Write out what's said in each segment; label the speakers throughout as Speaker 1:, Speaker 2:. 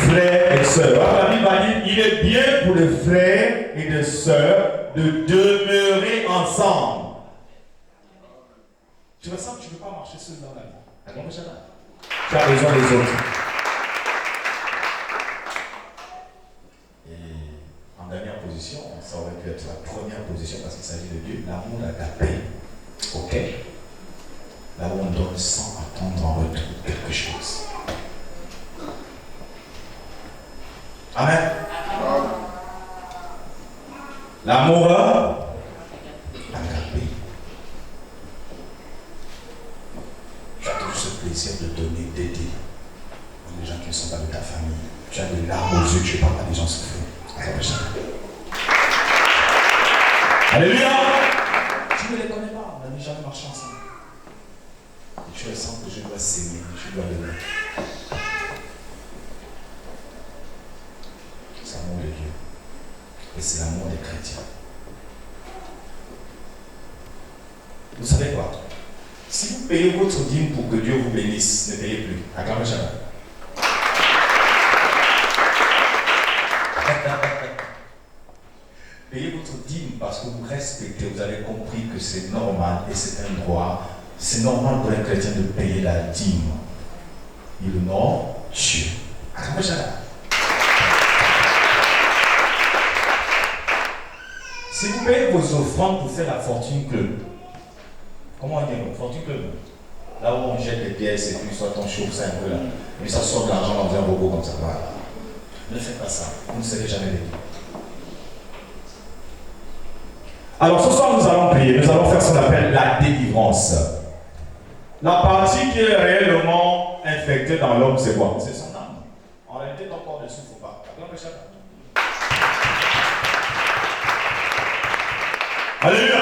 Speaker 1: frères et sœurs. La Bible va dire, il est bien pour les frères et les sœurs de demeurer ensemble. Tu ressens que tu ne peux pas marcher seul dans la vie. Tu as besoin des autres. Et en dernière position, ça aurait pu être la première position parce qu'il s'agit de Dieu, l'amour d'agapé. Ok? Là où on donne sans attendre en retour quelque chose. Amen. L'amour agapé. Tu as toujours ce plaisir de donner, d'aider. Les gens qui ne sont pas de ta famille. Tu as des larmes aux yeux, tu parles à des gens souffrants. Alléluia. Tu ne les connais pas, on n'a jamais marché ensemble. Et tu ressens que je dois s'aimer, je dois l'aimer. C'est l'amour de Dieu. Et c'est l'amour des chrétiens. Vous savez quoi? Si vous payez votre dîme pour que Dieu vous bénisse, ne payez plus. Acclamez jamais. Payez votre dîme parce que vous respectez, vous avez compris que c'est normal et c'est un droit. C'est normal pour un chrétien de payer la dîme. Il honore Dieu. Acclamez jamais. Si vous payez vos offrandes pour faire la Fortune Club, comment on dit le Fortune Club? Là où on jette des pièces et puis soit on chauffe ça un peu là, et puis ça sort de l'argent dans un robot comme ça. Voilà. Ne faites pas ça, vous ne serez jamais béni. Alors ce soir nous allons prier, nous allons faire ce qu'on appelle la délivrance. La partie qui est réellement infectée dans l'homme, c'est quoi? C'est son âme. En réalité, ton corps ne souffre pas. Alléluia.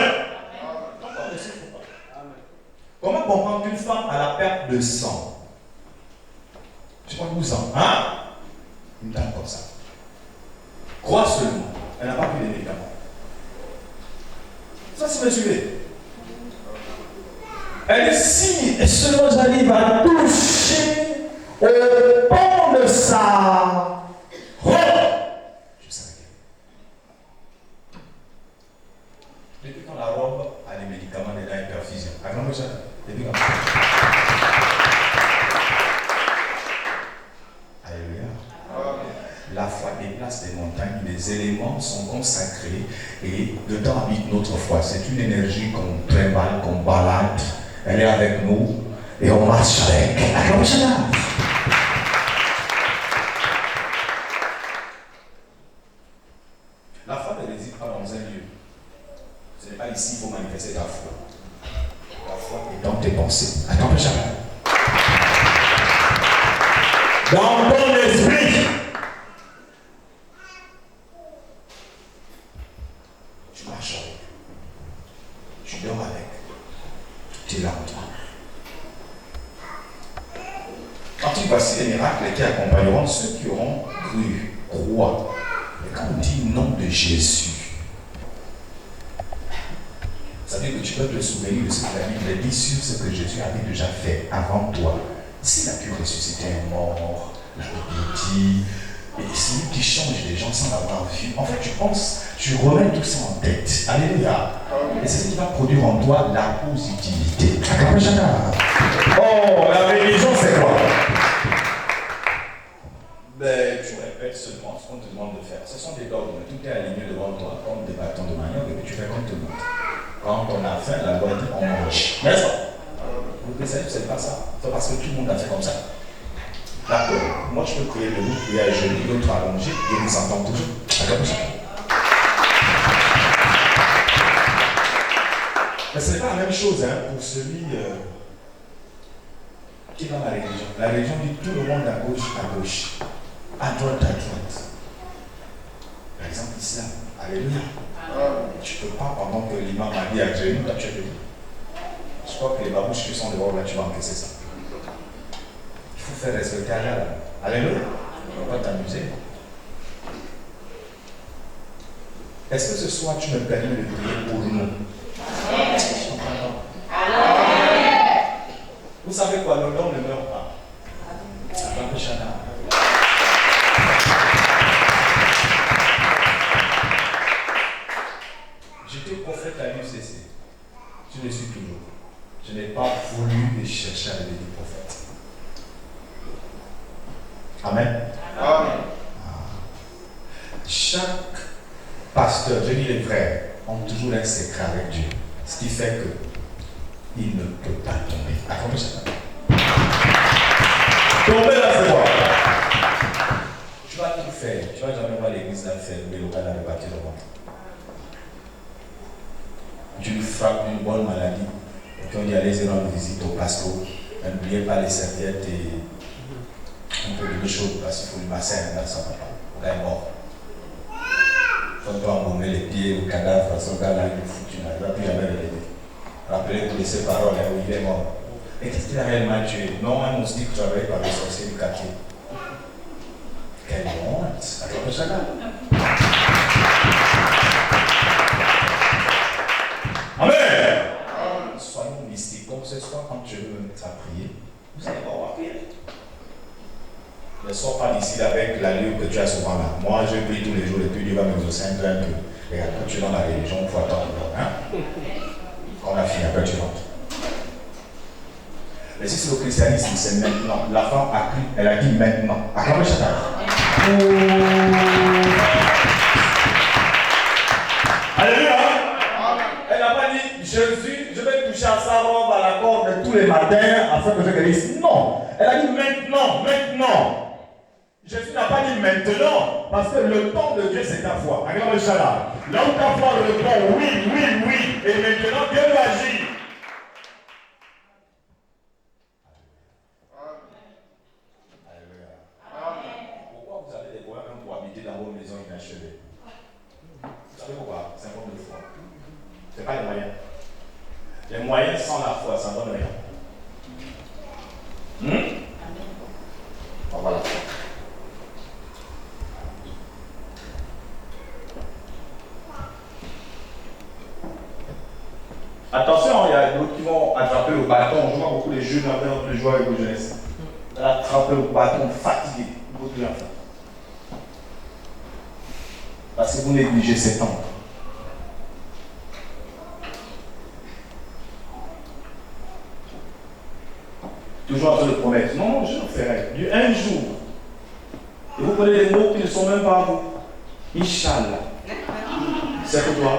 Speaker 1: Ton corps ne souffre pas. Comment comprendre qu'une femme a la perte de sang? Je crois que vous sentez, hein? Une dame comme ça. Crois seulement, elle n'a pas pris les médicaments. Ça, c'est me suivez. Elle dit, si seulement j'arrive à toucher au pont de sa robe, je serai guéri. Depuis quand la robe a des médicaments et la perfusion? Acclamez ça. Depuis quand? Alléluia. La foi déplace des montagnes, les éléments sont consacrés et dedans habite notre foi. C'est une énergie qu'on trimballe, qu'on balade. Elle est avec nous et on marche avec. La foi ne réside pas dans un lieu. Ce n'est pas ici qu'il faut manifester ta foi. La foi est dans tes pensées. Attends, jamais. Dans ton esprit. Tu marches avec. Tu dors avec. Tu es là en toi. Ensuite, voici les miracles qui accompagneront ceux qui auront cru, croient. Et quand on dit nom de Jésus, ça veut dire que tu peux te souvenir de ce que la Bible dit sur ce que Jésus avait déjà fait avant toi. S'il a pu ressusciter un mort, la Bible dit, et c'est lui qui change les gens sans l'avoir vu. En fait, tu remets tout ça en tête. Alléluia. Et c'est ce qui va produire en toi la positivité. Oh, la religion, c'est quoi? Ben, tu répètes seulement ce qu'on te demande de faire. Ce sont des dogmes. Tout est aligné devant toi, comme des bâtons de manioc, et puis tu fais comme tout le monde. Quand on a faim, la loi dit on mange. N'est-ce pas? Le salut, c'est pas ça. C'est parce que tout le monde a fait comme ça. D'accord. Moi, je peux prier le loup, prier à genoux, l'autre allongé, et nous entendons toujours. Mais ce n'est pas la même chose pour celui qui est dans la religion. La religion dit tout le monde à gauche, à droite, Par exemple, l'islam. Alléluia. Tu ne peux pas, pendant que l'imam a dit à genoux, tu es debout. Je crois que les babouches qui sont devant là, tu vas encaisser ça. Il faut faire respecter Allah. Alléluia. On ne va pas t'amuser. Est-ce que ce soir tu me permets de prier pour nous? Vous savez quoi, le don ne meurt pas. Amen. Amen. Chaque pasteur, je dis les frères, ont toujours un secret avec Dieu. Ce qui fait qu'il ne peut pas tomber. Attendez ça. Tomber là, c'est quoi? Tu vas tout faire. Tu vas jamais voir l'église là faire le local dans le bâtir le ventre. Tu lui frappes une bonne maladie. Et puis on dit allez rendre visite au pasteur. N'oubliez pas les serviettes et un peu de l'eau chaude parce qu'il faut le masser là, ça va pas. On est mort. Quand on doit embaumer les pieds au cadavre, son gars là, il est foutu, il ne va plus jamais le lever. Rappelez-vous de ces paroles, où il est mort. Et qu'est-ce qu'il a réellement tué? Non, un moustique travaillé par les sorciers du quartier. Quelle honte! Attends, ça là. Amen! Soyons mystiques, comme ce soir, quand tu veux mettre à prier, vous allez voir prier. Ne sors pas d'ici avec l'allure que tu as souvent là. Moi, je prie tous les jours et puis Dieu va m'exaucer un peu. Regarde, quand tu es dans la religion, il faut attendre. Hein? Quand on a fini, après tu rentres. Mais si c'est le christianisme, c'est maintenant. La femme a cru, elle a dit maintenant. Acclamez chacun. Alléluia. Elle n'a pas dit Jésus, je vais toucher à sa robe à la corde tous les matins afin que je guérisse. Non. Elle a dit maintenant, maintenant. Jésus n'a pas dit maintenant, parce que le temps de Dieu c'est ta foi. Regarde le chala. Là où ta foi répond oui, oui, oui, et maintenant Dieu va agir. Alléluia. Pourquoi vous avez des problèmes pour habiter dans vos maisons inachevées? Vous savez pourquoi? C'est un problème de foi. Ce n'est pas les moyens. Les moyens sans la foi, ça ne donne rien. Bon, voilà. Attention, il y a d'autres qui vont attraper le bâton. Je vois beaucoup de jeunes après notre joie avec vos jeunesse. Attraper le bâton fatigué, beaucoup d'enfants. Parce que vous négligez ces temps. Toujours en train de promettre. Non, je le ferai. Un jour. Et vous prenez des mots qui ne sont même pas à vous. Inch'Allah. C'est pour toi.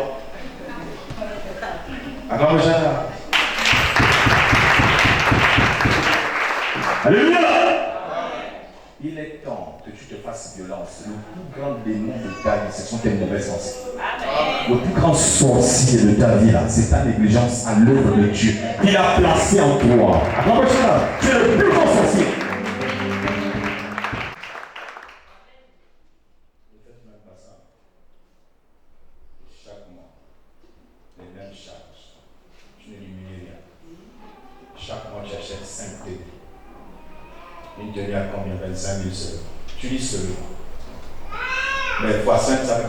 Speaker 1: Acclamez Inch'Allah. Alléluia. Il est temps que tu te fasses violence. Le plus grand démon de ta vie, ce sont tes mauvaises pensées. Le plus grand sorcier de ta vie, là, c'est ta négligence à l'œuvre de Dieu. Il a placé en toi. Acclamez Inch'Allah. Tu es le plus grand sorcier. Ne faites même pas ça. Chaque mois, les mêmes charges. Tu n'élimines rien. Chaque mois, tu achètes 5 télé. Une tenue à combien? 25 000 seuls. Tu dis seul. Mais fois 5, ça fait.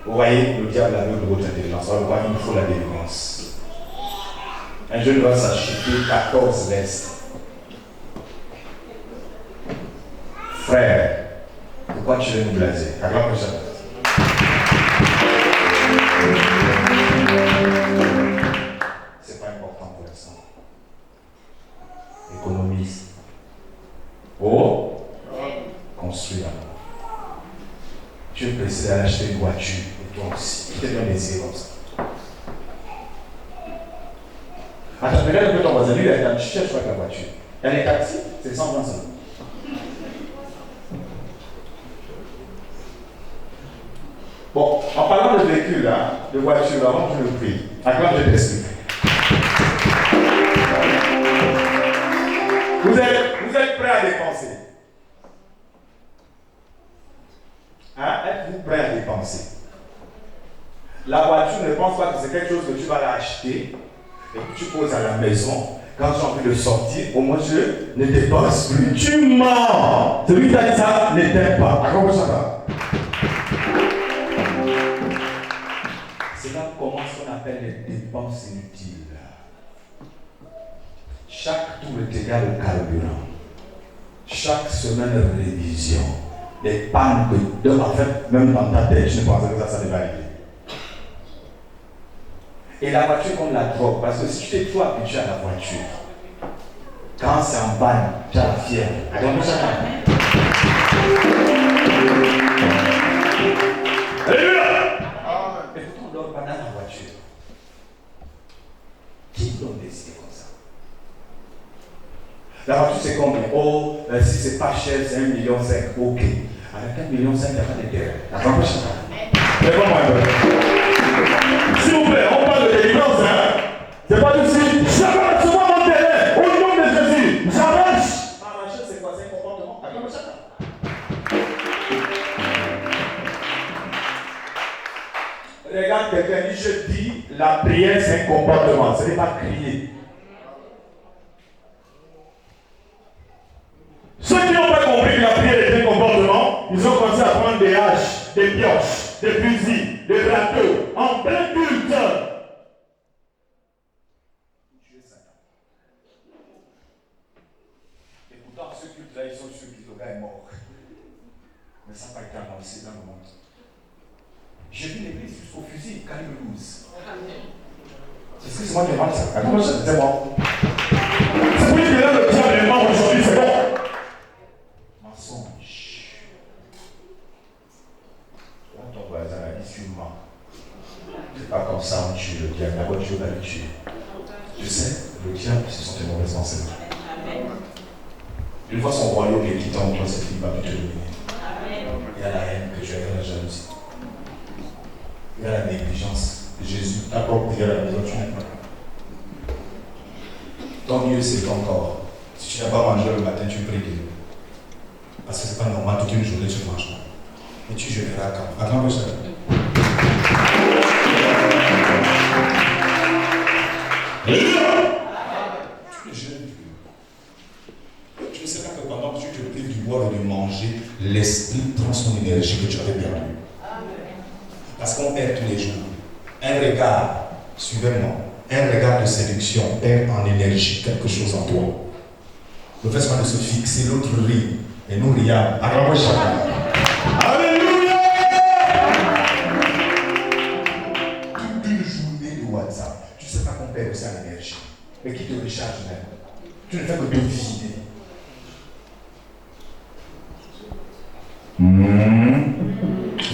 Speaker 1: Vous voyez, le diable a de votre intelligence. Alors, il faut la délivrance. Un jeune va s'acheter 14 vestes. Frère, pourquoi tu veux nous blaser? Acclame ça. C'est pas important pour l'instant. Économise. Oh, construire. Tu es pressé d'aller acheter une voiture et toi aussi. Tu t'es bien essayé comme ça. Attends, regarde un peu ton voisin, lui, il a dit, tu cherches avec la voiture. Il y a les taxis, c'est 120 euros. Bon, en parlant de véhicule, hein, de voiture, avant que je le prie, acclame, je t'explique. Vous êtes prêts à dépenser? Hein? Êtes-vous prêts à dépenser? La voiture, ne pense pas que c'est quelque chose que tu vas l'acheter et que tu poses à la maison. Quand tu as envie de sortir, au moins je ne dépense plus. Tu mens! Celui qui t'a dit ça ne t'aime pas. À quoi ça va? C'est là qu'on commence ce qu'on appelle les dépenses inutiles. Chaque tour est égal au carburant. Chaque semaine révision. Des pannes que, en fait, même dans ta tête, je ne pensais que ça devait arriver. Et la voiture comme la drogue, parce que si tu t'es trop habitué à la voiture, Quand c'est en panne, tu as la fièvre. Alléluia. Et pourtant, on dort pas dans la voiture. Qui donne des idées comme ça? La voiture, c'est combien? Oh, si c'est pas cher, c'est 1,5 million. Ok. Avec 1,5 million, il n'y a pas d'intérêt. Attends, c'est pas moi. S'il vous plaît, on parle de délivrance, hein? C'est pas du tout. Jamais recevoir mon terrain au nom de Jésus. Jamais. Marcher, c'est quoi? C'est un comportement. Attends, regarde quelqu'un dit, je dis, la prière c'est un comportement, ce n'est pas crier. Ceux qui n'ont pas compris que la prière est un comportement, ils ont commencé à prendre des haches, des pioches, des fusils, des râteaux, en plein culte. Et pourtant, ce culte-là, ils sont sûrs que le gars est mort. Mais ça n'a pas été avancé dans le monde. J'ai vu l'église jusqu'au fusil, calibre 12. Est-ce que c'est moi qui ai mal ça? C'est moi. C'est pour dire que là, le diable est mort aujourd'hui, c'est bon. Mensonge. Quand ton voisin a dit sûrement, c'est pas comme ça on tue le diable, la voiture va le tuer. Je sais, le diable, ce sont des mauvaises pensées. Une fois son royaume est quitté en toi, cette fille va te dominer. Il y a la haine que tu as, il y a la jalousie. Il y a la négligence. Jésus, ta propre prière à la maison, tu n'aimes pas. Ton mieux, c'est ton corps. Si tu n'as pas mangé le matin, tu pries Dieu. Parce que ce n'est pas normal, toute une journée, tu ne manges pas. Et tu jeûneras quand? Attends, ça. Tu jeûnes. Tu ne sais pas que pendant que tu te prives du boire et du manger, l'esprit prend son énergie que tu avais perdue. Parce qu'on perd tous les jours. Un regard, suivez-moi, un regard de séduction perd en énergie quelque chose en toi. Ne fais pas de se fixer, l'autre rit, et nous rions. Acclamons chacun. Alléluia! Toute une journée de WhatsApp, tu ne sais pas qu'on perd aussi en énergie. Mais qui te recharge même? Tu ne fais que te vider.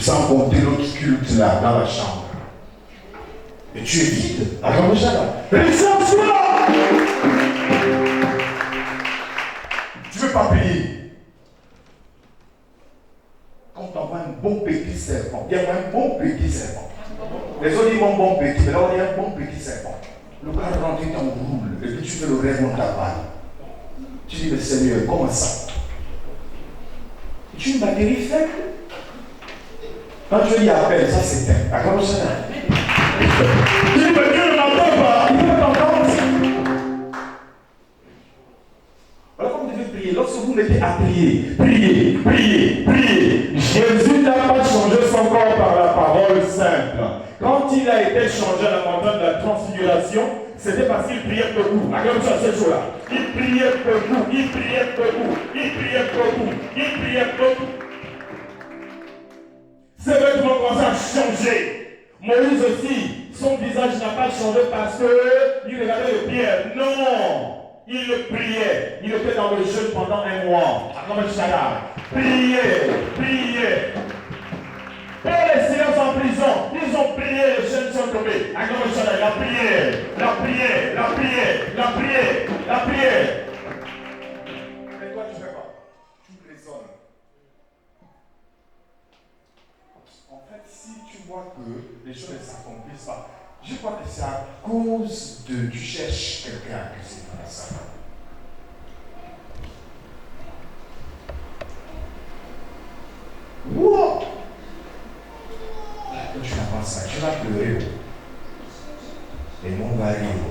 Speaker 1: Sans compter l'autre culte là, dans la chambre. Et tu es vide. Acclamons chacun. Réception! Tu ne veux pas prier. Quand on voit un bon petit serpent, il y a un bon petit serpent. Les autres disent bon petit, mais là on dit un bon petit serpent. Le gars rentre dans le roule, et puis tu fais le rêve dans ta balle. Tu dis, mais Seigneur, comment ça? Tu une batterie faible. Quand tu dis appel, ça s'éteint. Acclamons chacun. Tu dis, mais Dieu ne m'entend pas. Il peut t'entendre. Alors quand vous devez prier, lorsque vous mettez à prier, priez, priez, priez. Jésus n'a pas changé son corps par la parole simple. Quand il a été changé à la montagne de la transfiguration, c'était parce qu'il priait debout. Acclamons ça ce jour-là. Il priait debout, il priait debout, il priait debout, il priait debout. Ses vêtements commencent à changer. Moïse aussi, son visage n'a pas changé parce qu'il regardait le pierre. Non! Il priait. Il était dans le jeûne pendant un mois. Acclamons Shara. Priez, priez. Paul et Silas en prison, ils ont prié, les chaînes sont tombées. Acclamons Shara. La prière, la prière, la prière, la prière, la prière. Mais toi, tu ne fais pas. Tu raisonnes. En fait, si tu vois que les choses ne s'accomplissent pas, je crois que c'est à cause de tu cherches quelqu'un que c'est pas ça. Wow! Quand tu n'as pas ça, tu vas pleurer. Et le monde va rire.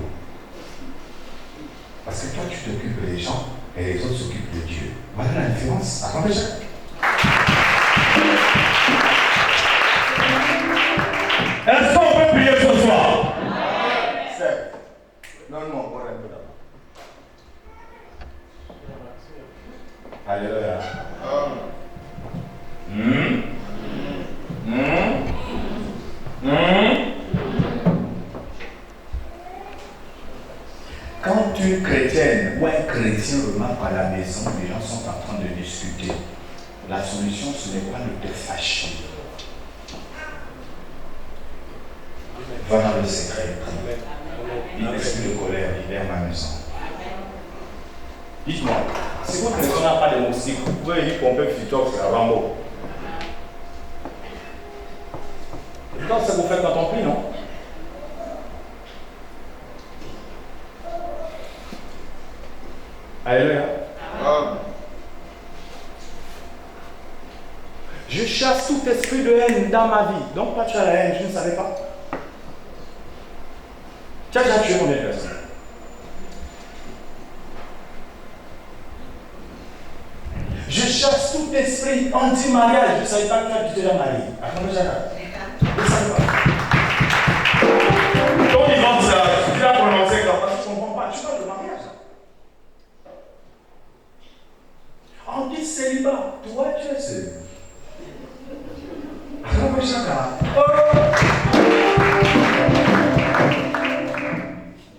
Speaker 1: Parce que toi, tu t'occupes des gens et les autres s'occupent de Dieu. Voilà la différence. Attendez, est-ce qu'on peut prier ce soir? C'est. Donne-moi encore un peu d'abord. Alléluia. chrétienne ou un chrétien remarque à la maison, les gens sont en train de discuter, la solution, ce n'est pas de te fâcher. Va dans le secret. Il l'esprit de colère, libère ma maison. Dites-moi, si votre maison n'a pas de moustiques, vous pouvez y pomper Fitox et Rambo. Je pense que ça vous fait quand on prie, non? Alléluia. Je chasse tout esprit de haine dans ma vie. Donc, toi, tu as la haine, je ne savais pas. Tu as déjà tué combien de personnes? Je chasse tout esprit anti-mariage. Je ne savais pas que tu as quitté la mariée. Attends, je ne savais pas. Donc, ils vont dire, tu l'as prononcé comme ça, tu ne comprends pas. Tu parles de mariage. On dit célibat. Toi, tu es seul. Attends, chacun.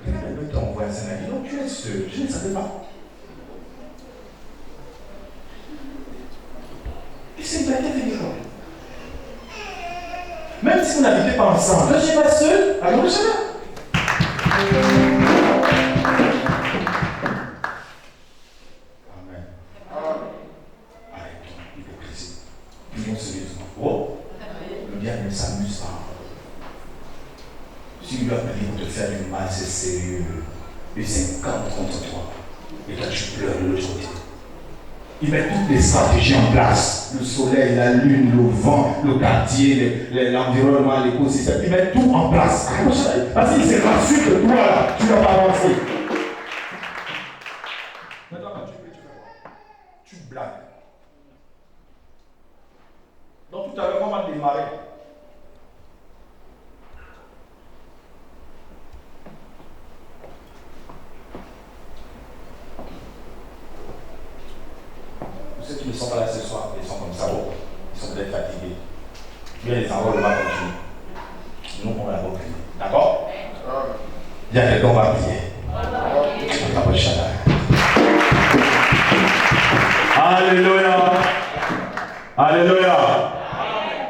Speaker 1: Peut-être ton voisin a dit, non, tu es seul. Je ne savais pas. Et c'est une bataille de joie. Même si vous n'habitez pas ensemble, ne suis pas seul, alors je suis là. Amen. Arrête-toi, hypocrisie. Prions sérieusement. Oh, le diable ne s'amuse pas. S'il lui a pris pour te faire du mal, c'est sérieux. Il s'incarne contre toi. Et toi, tu pleures de l'autre côté. Il met toutes les stratégies en place. Le soleil, la lune, le vent, le quartier, l'environnement, l'écosystème. Il met tout en place. Parce qu'il s'est rassuré que toi, là, tu n'as pas avancé. Maintenant, quand tu fais quoi? Tu blagues. Donc tout à l'heure, on va démarrer. Ceux qui ne sont pas là ce soir, ils sont comme ça, bon. Ils sont peut-être fatigués. Bien, les envois, on va continuer. Nous, on va d'abord prier. D'accord? Il y a quelqu'un, on va prier. Alléluia. Alléluia.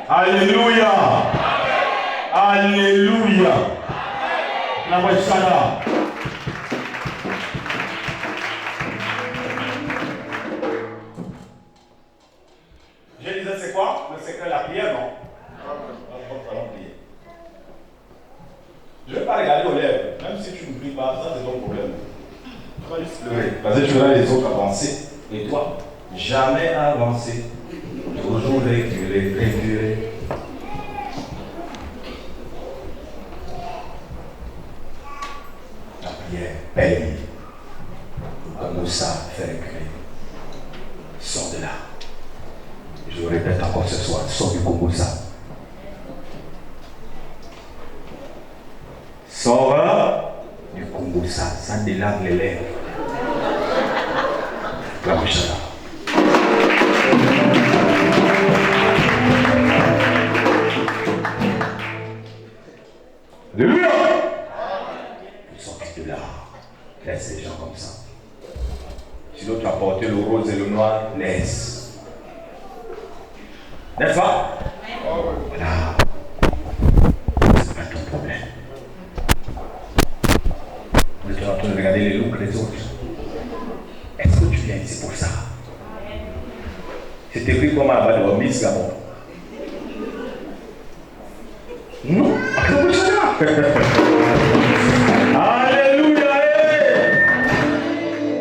Speaker 1: Alléluia. Alléluia. La voix de je disais, c'est quoi? Le secret de la prière, non? Allons prier. Je ne vais pas regarder aux lèvres. Même si tu ne pries pas, ça c'est ton problème. Tu vas juste pleurer. Parce que tu verras les autres avancer. Et toi, jamais avancer. Toujours reculer, reculer. La prière paye. Comme ça, fait reculer. Sors de là. Je le répète encore ce soir, sors du Congo ça. Sors du Congo ça délarme les lèvres. La bouche là. Alléluia! Vous sortez de là. Laisse les gens comme ça. Sinon tu as porté le rose et le noir, laisse. N'est-ce pas? Voilà. C'est pas ton problème. Vous êtes en train de regarder les looks des autres. Est-ce que tu viens ici pour ça? C'est écrit comme à bas de Miss Gabon. Non? Alléluia!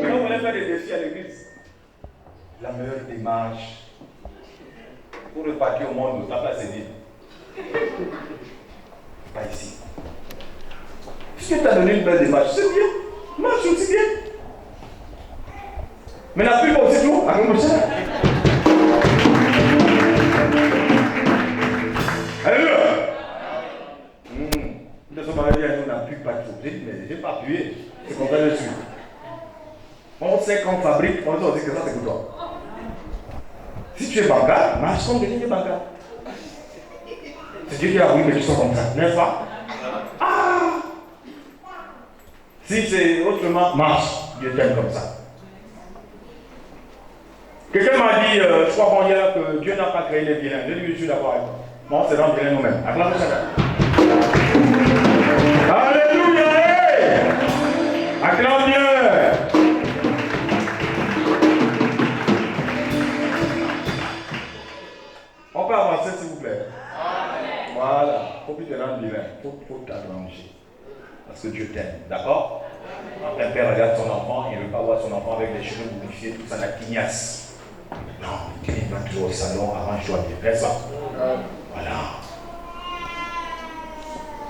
Speaker 1: Mais on voulait faire des défis à l'église. La meilleure démarche pour repartir au monde où ta place est vide. Pas ici. Puisque tu as donné une belle démarche, c'est bien. Marche aussi bien. Mais la pub aussi tout. Alléluia. Nous sommes arrivés à nous, on n'a plus pas tout. J'ai dit, mais je n'ai pas appuyé. C'est qu'on va dessus. On sait qu'on fabrique, on sait aussi que ça c'est pour toi. Si tu es bancard, marche comme quelqu'un qui est bancard. C'est Dieu qui a voulu que tu sois comme ça, n'est-ce pas? Ah! Si c'est autrement, marche.
Speaker 2: Dieu t'aime comme ça. Quelqu'un m'a dit, je crois qu'on hier, que Dieu n'a pas créé les vilains. Je lui suis d'accord avec toi. Non, c'est dans vilains nous-mêmes. Acclamez ça. Alléluia! Acclame Dieu! On peut avancer s'il vous plaît. Amen. Voilà. Il faut plus te rendre vilain. Il faut t'acclamer. Parce que Dieu t'aime. D'accord? Quand un père regarde son enfant, il ne veut pas voir son enfant avec les cheveux modifiés, tout ça, la tignasse. Non, il va toujours au salon, arrange-toi bien. N'est-ce pas? Voilà.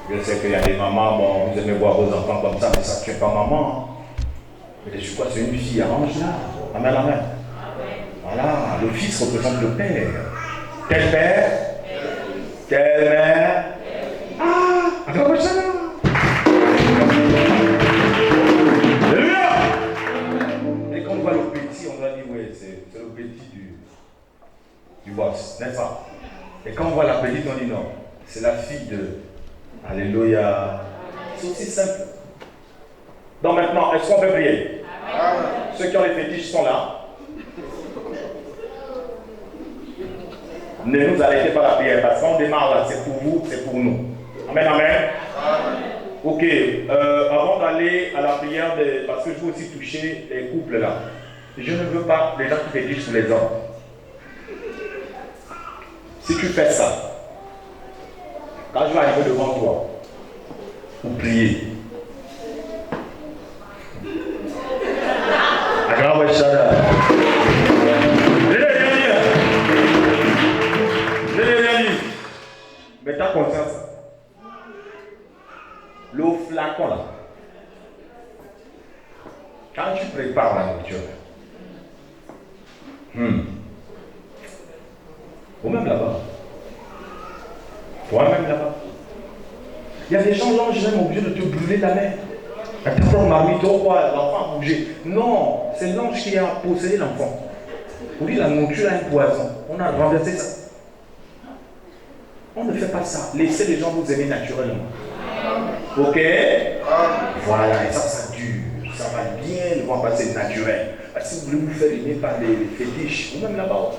Speaker 2: Je sais qu'il y a des mamans, bon, vous aimez voir vos enfants comme ça, mais ça ne tue pas maman. Mais je crois que c'est une fille, arrange-la. Amen, amen. Voilà, le fils représente le père. Quel père? Quelle mère? Ah, acclamez ça là. Alléluia. Et quand on voit le petit, on doit dire, oui, c'est le petit du boss, n'est-ce pas? Et quand on voit la petite, on dit non, c'est la fille de... Alléluia. C'est aussi simple. Donc maintenant, est-ce qu'on peut prier? Amen. Ceux qui ont les fétiches sont là. Ne nous arrêtez pas la prière, parce qu'on démarre là, c'est pour vous, c'est pour nous. Amen, amen. Amen. Ok, avant d'aller à la prière, parce que je veux aussi toucher les couples là. Je ne veux pas les gens qui fétichent sur les hommes. Si tu fais ça, quand je vais arriver devant toi, pour prier, mais t'as conscience, le flacon là, quand tu prépares la nourriture, ou même là-bas, toi-même là-bas, il y a des gens là, je suis même obligé de te brûler la main. Attends, marmite, quoi, l'enfant a bougé. Non, c'est l'ange qui a possédé l'enfant. Pour dire la nourriture a un poison. On a renversé ça. On ne fait pas ça. Laissez les gens vous aimer naturellement. Ok? Voilà, et ça dure. Ça va bien, on va passer naturel. Si vous voulez vous faire aimer par les fétiches, ou même là-bas.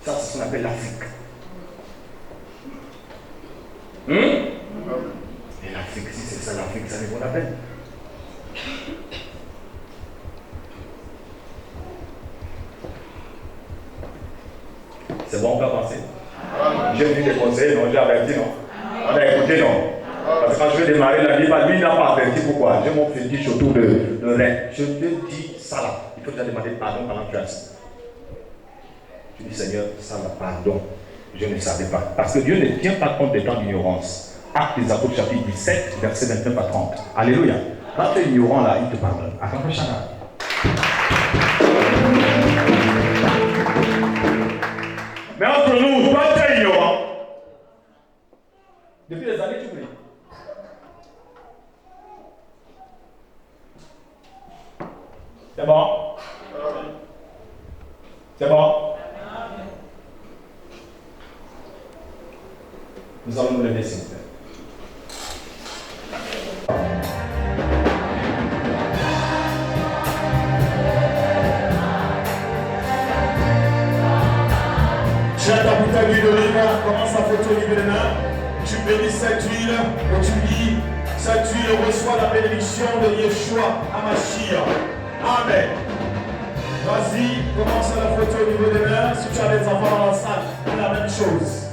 Speaker 2: Ça, c'est ce qu'on appelle l'Afrique. Et l'Afrique, si c'est ça l'Afrique, ça ne vaut la peine. C'est bon, on peut avancer. J'ai vu des conseils, non, j'ai averti, non. On a écouté, non. Parce que quand je vais démarrer la vie, lui n'a pas averti pourquoi. J'ai mon fétiche autour de rein. Je te dis ça là. Il faut déjà demander pardon pendant que tu es assis. Tu dis Seigneur, ça là, pardon. Je ne savais pas. Parce que Dieu ne tient pas compte des temps d'ignorance. Actes des Apôtres, chapitre 17, verset 29 à 30. Alléluia. Quand tu es ignorant là, il te parle. Attends, chacun. Mais entre nous, toi tu es ignorant. Depuis des années, tu pries. C'est bon? C'est bon? Nous allons nous lever, s'il vous plaît.
Speaker 3: Tu as ta bouteille d'huile d'olive, commence à frotter au niveau des mains. Tu bénis cette huile et tu dis, cette huile reçoit la bénédiction de Yeshua Hamashiach. Amen. Vas-y, commence à la frotter au niveau des mains. Si tu as des enfants dans la salle, fais la même chose.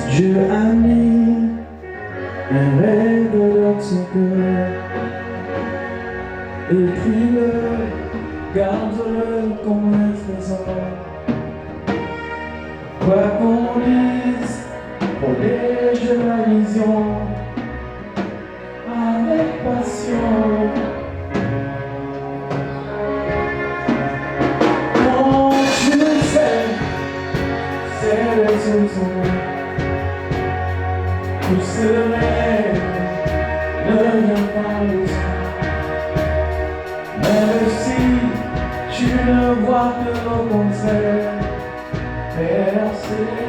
Speaker 3: Dieu a mis un rêve dans son cœur. Écris-le, garde-le comme un trésor. Quoi qu'on dise, protège la vision avec passion. Quand tu le sais, c'est le soupçon. Tout ce rêve ne vient pas de soi. Même si tu ne vois que le concert, persévère.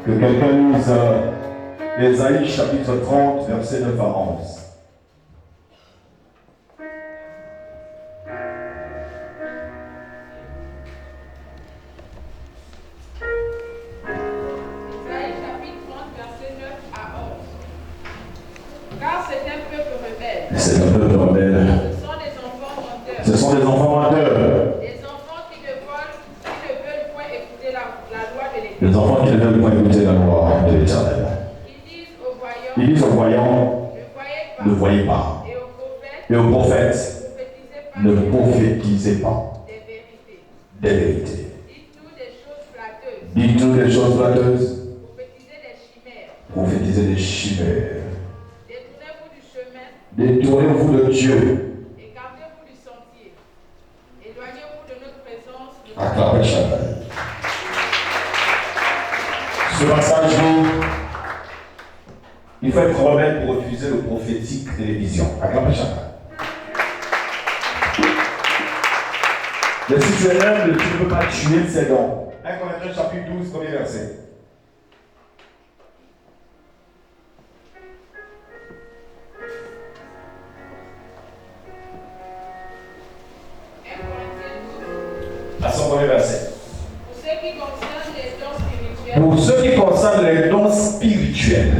Speaker 2: Que quelqu'un lise Ésaïe chapitre 30, verset 9 à 11.
Speaker 4: Ésaïe chapitre 30, verset 9 à 11. Car c'est un peuple rebelle.
Speaker 2: C'est un peuple rebelle.
Speaker 4: Ce sont des enfants menteurs.
Speaker 2: Ce sont des enfants menteurs.
Speaker 4: Des enfants qui ne veulent point écouter la loi de l'Éternel.
Speaker 2: Les enfants qui ne veulent pas écouter la loi de l'Éternel. Ils disent aux voyants, ne voyez pas. Et aux prophètes, ne prophétisez pas des vérités. Dites-nous des choses flatteuses. Prophétisez des chimères. Détournez-vous de Dieu.
Speaker 4: Écartez-vous du sentier. Éloignez-vous de notre présence.
Speaker 2: Acclamez Chantal. Ce passage dit, il faut être rebelle pour refuser le prophétique et les visions. Acclamez Chantal. Mais si tu es humble, tu ne peux pas tuer ses dons. 1 Corinthiens chapitre 12, premier verset. À son premier verset. Pour ce qui concerne les dons spirituels,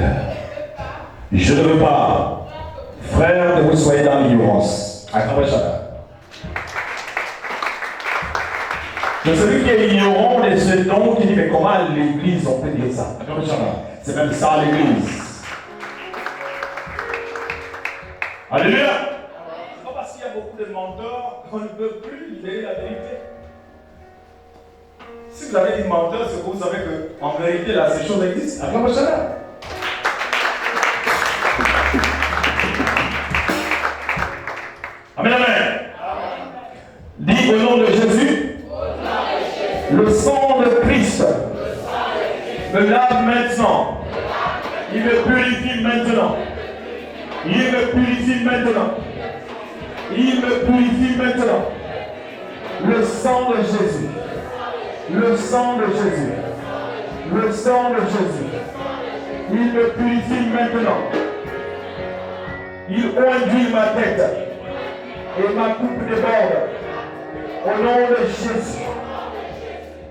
Speaker 2: je ne veux pas, frère, que vous soyez dans l'ignorance. Acclamez Chantal. C'est celui qui est ignorant de ce don qui dit, mais comment l'église on peut dire ça? C'est même ça l'église. Alléluia. C'est pas parce qu'il y a beaucoup de menteurs qu'on ne peut plus libérer la vérité. Si vous avez dit menteur, c'est que vous savez qu'en vérité, là, ces choses existent. Acclamez Chantal. Amen, amen. Dis au nom de Jésus. Le sang de Christ me lave maintenant. Il me purifie maintenant. Il me purifie maintenant. Il me purifie maintenant. Le sang de Jésus. Le sang de Jésus. Le sang de Jésus. Il me purifie maintenant. Il conduit ma tête. Et ma coupe déborde. Au nom de Jésus.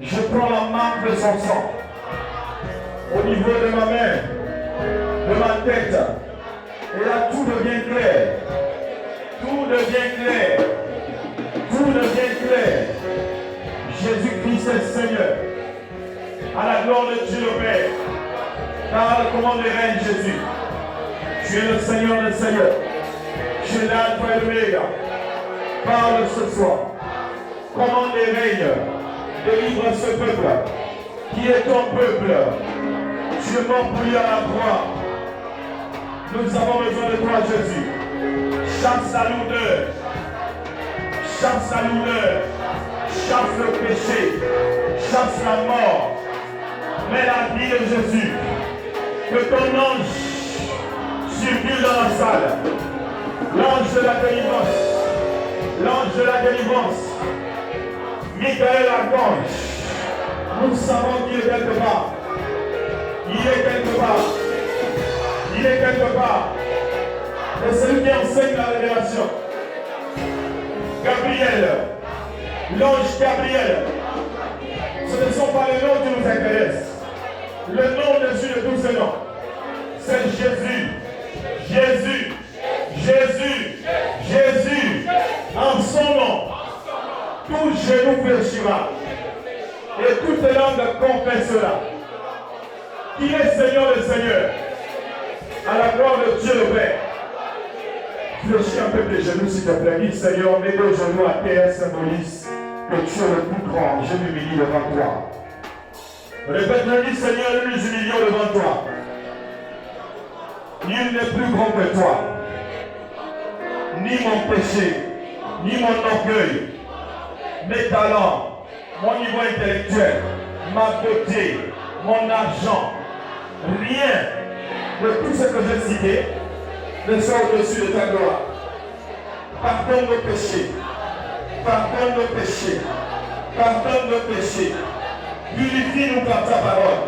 Speaker 2: Je prends la marque de son sang au niveau de ma main, de ma tête. Et là, tout devient clair. Tout devient clair. Tout devient clair. Jésus-Christ est Seigneur. À la gloire de Dieu le Père. Parle comment les règne Jésus. Tu es le Seigneur des Seigneurs. Tu es l'Alpha et l'Oméga. Parle ce soir. Comment les règne. Délivre ce peuple qui est ton peuple. Tu es mort pour lui à la croix. Nous avons besoin de toi, Jésus.
Speaker 3: chasse la lourdeur, chasse la lourdeur, chasse le péché, chasse la mort. Mais la vie de Jésus, que ton ange circule dans la salle, l'ange de la délivrance, l'ange de la délivrance, Michael l'archange, nous savons qu'il est quelque part. Il est quelque part. Il est quelque part. Et celui qui enseigne la révélation. Gabriel, l'ange Gabriel. Ce ne sont pas les noms qui nous intéressent. Le nom dessus de tous ces noms, c'est Jésus. Jésus. Jésus. Jésus. En son nom, tout genou fléchira. Et toute langue confessera qu'il est Seigneur des Seigneurs, à la gloire de Dieu le Père. Fléchis un peu tes genoux, s'il te plaît. Dis, Seigneur, mets nos genoux à terre, symbolise que tu es le plus grand. Je m'humilie devant toi. Répète-le, dis, Seigneur, nous nous humilions devant toi. Nul n'est plus grand que toi. Ni mon péché, ni mon orgueil, mes talents, mon niveau intellectuel, ma beauté, mon argent, rien de tout ce que j'ai cité ne soit au-dessus de ta gloire. Pardonne nos péchés, pardonne nos péchés, pardonne nos péchés. Purifie-nous par ta parole.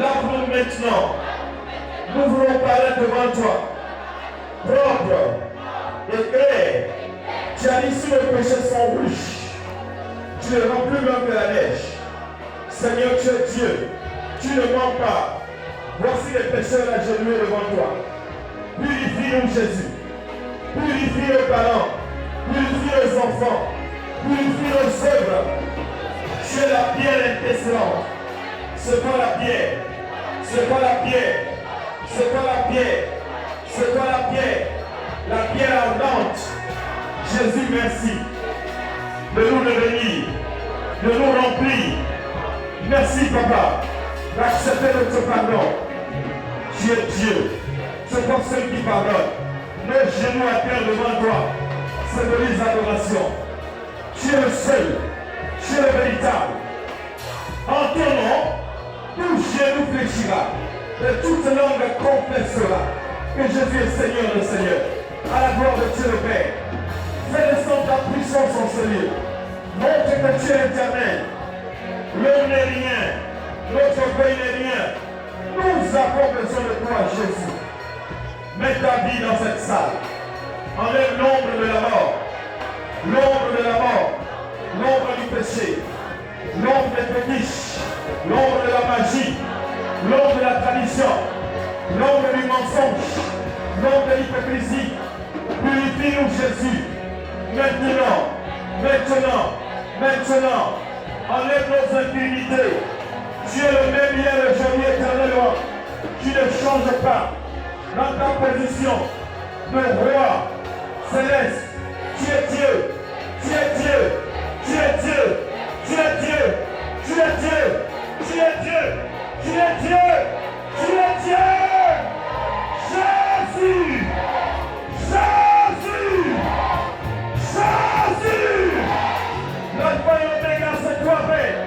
Speaker 3: Lave-nous maintenant. Nous voulons parler devant toi. Propre et clair. Tu as dit si nos péchés sont rouges, tu les rends plus blancs que la neige. Seigneur, tu es Dieu. Tu ne mens pas. Voici les pécheurs agenouillés devant toi. Purifie-nous, Jésus. Purifie nos parents. Purifie nos enfants. Purifie nos œuvres. Tu es la pierre intécellente. C'est toi la pierre. C'est toi la pierre. C'est toi la pierre. C'est toi la pierre. La pierre ardente. Jésus, merci de nous devenir, de nous remplir. Merci, Papa, d'accepter notre pardon. Tu es Dieu. C'est toi seul qui pardonne. Nos genoux à terre devant toi, c'est de l'adoration. Tu es le seul. Tu es le véritable. En ton nom, tout genou fléchira et toute langue confessera que Jésus est Seigneur le Seigneur. À la gloire de Dieu le Père. Fais descendre ta puissance en ce lieu. Montre que tu es éternel. L'homme n'est rien. Notre pays n'est rien. Nous avons besoin de toi, Jésus. Mets ta vie dans cette salle. Enlève l'ombre de la mort. L'ombre de la mort. L'ombre du péché. L'ombre des fétiches. L'ombre de la magie. L'ombre de la tradition. L'ombre du mensonge. L'ombre de l'hypocrisie. Purifie-nous, Jésus. Maintenant. Maintenant. Maintenant. Enlève nos infirmités. Tu es le même hier, aujourd'hui, éternellement. Tu ne changes pas. Dans ta position de roi céleste, tu es Dieu. Tu es Dieu. Tu es Dieu. Tu es Dieu. Tu es Dieu. Tu es Dieu. Tu es Dieu. Tu es Dieu. Jésus. Jésus. Jésus. L'alpha et l'oméga, c'est toi, Père.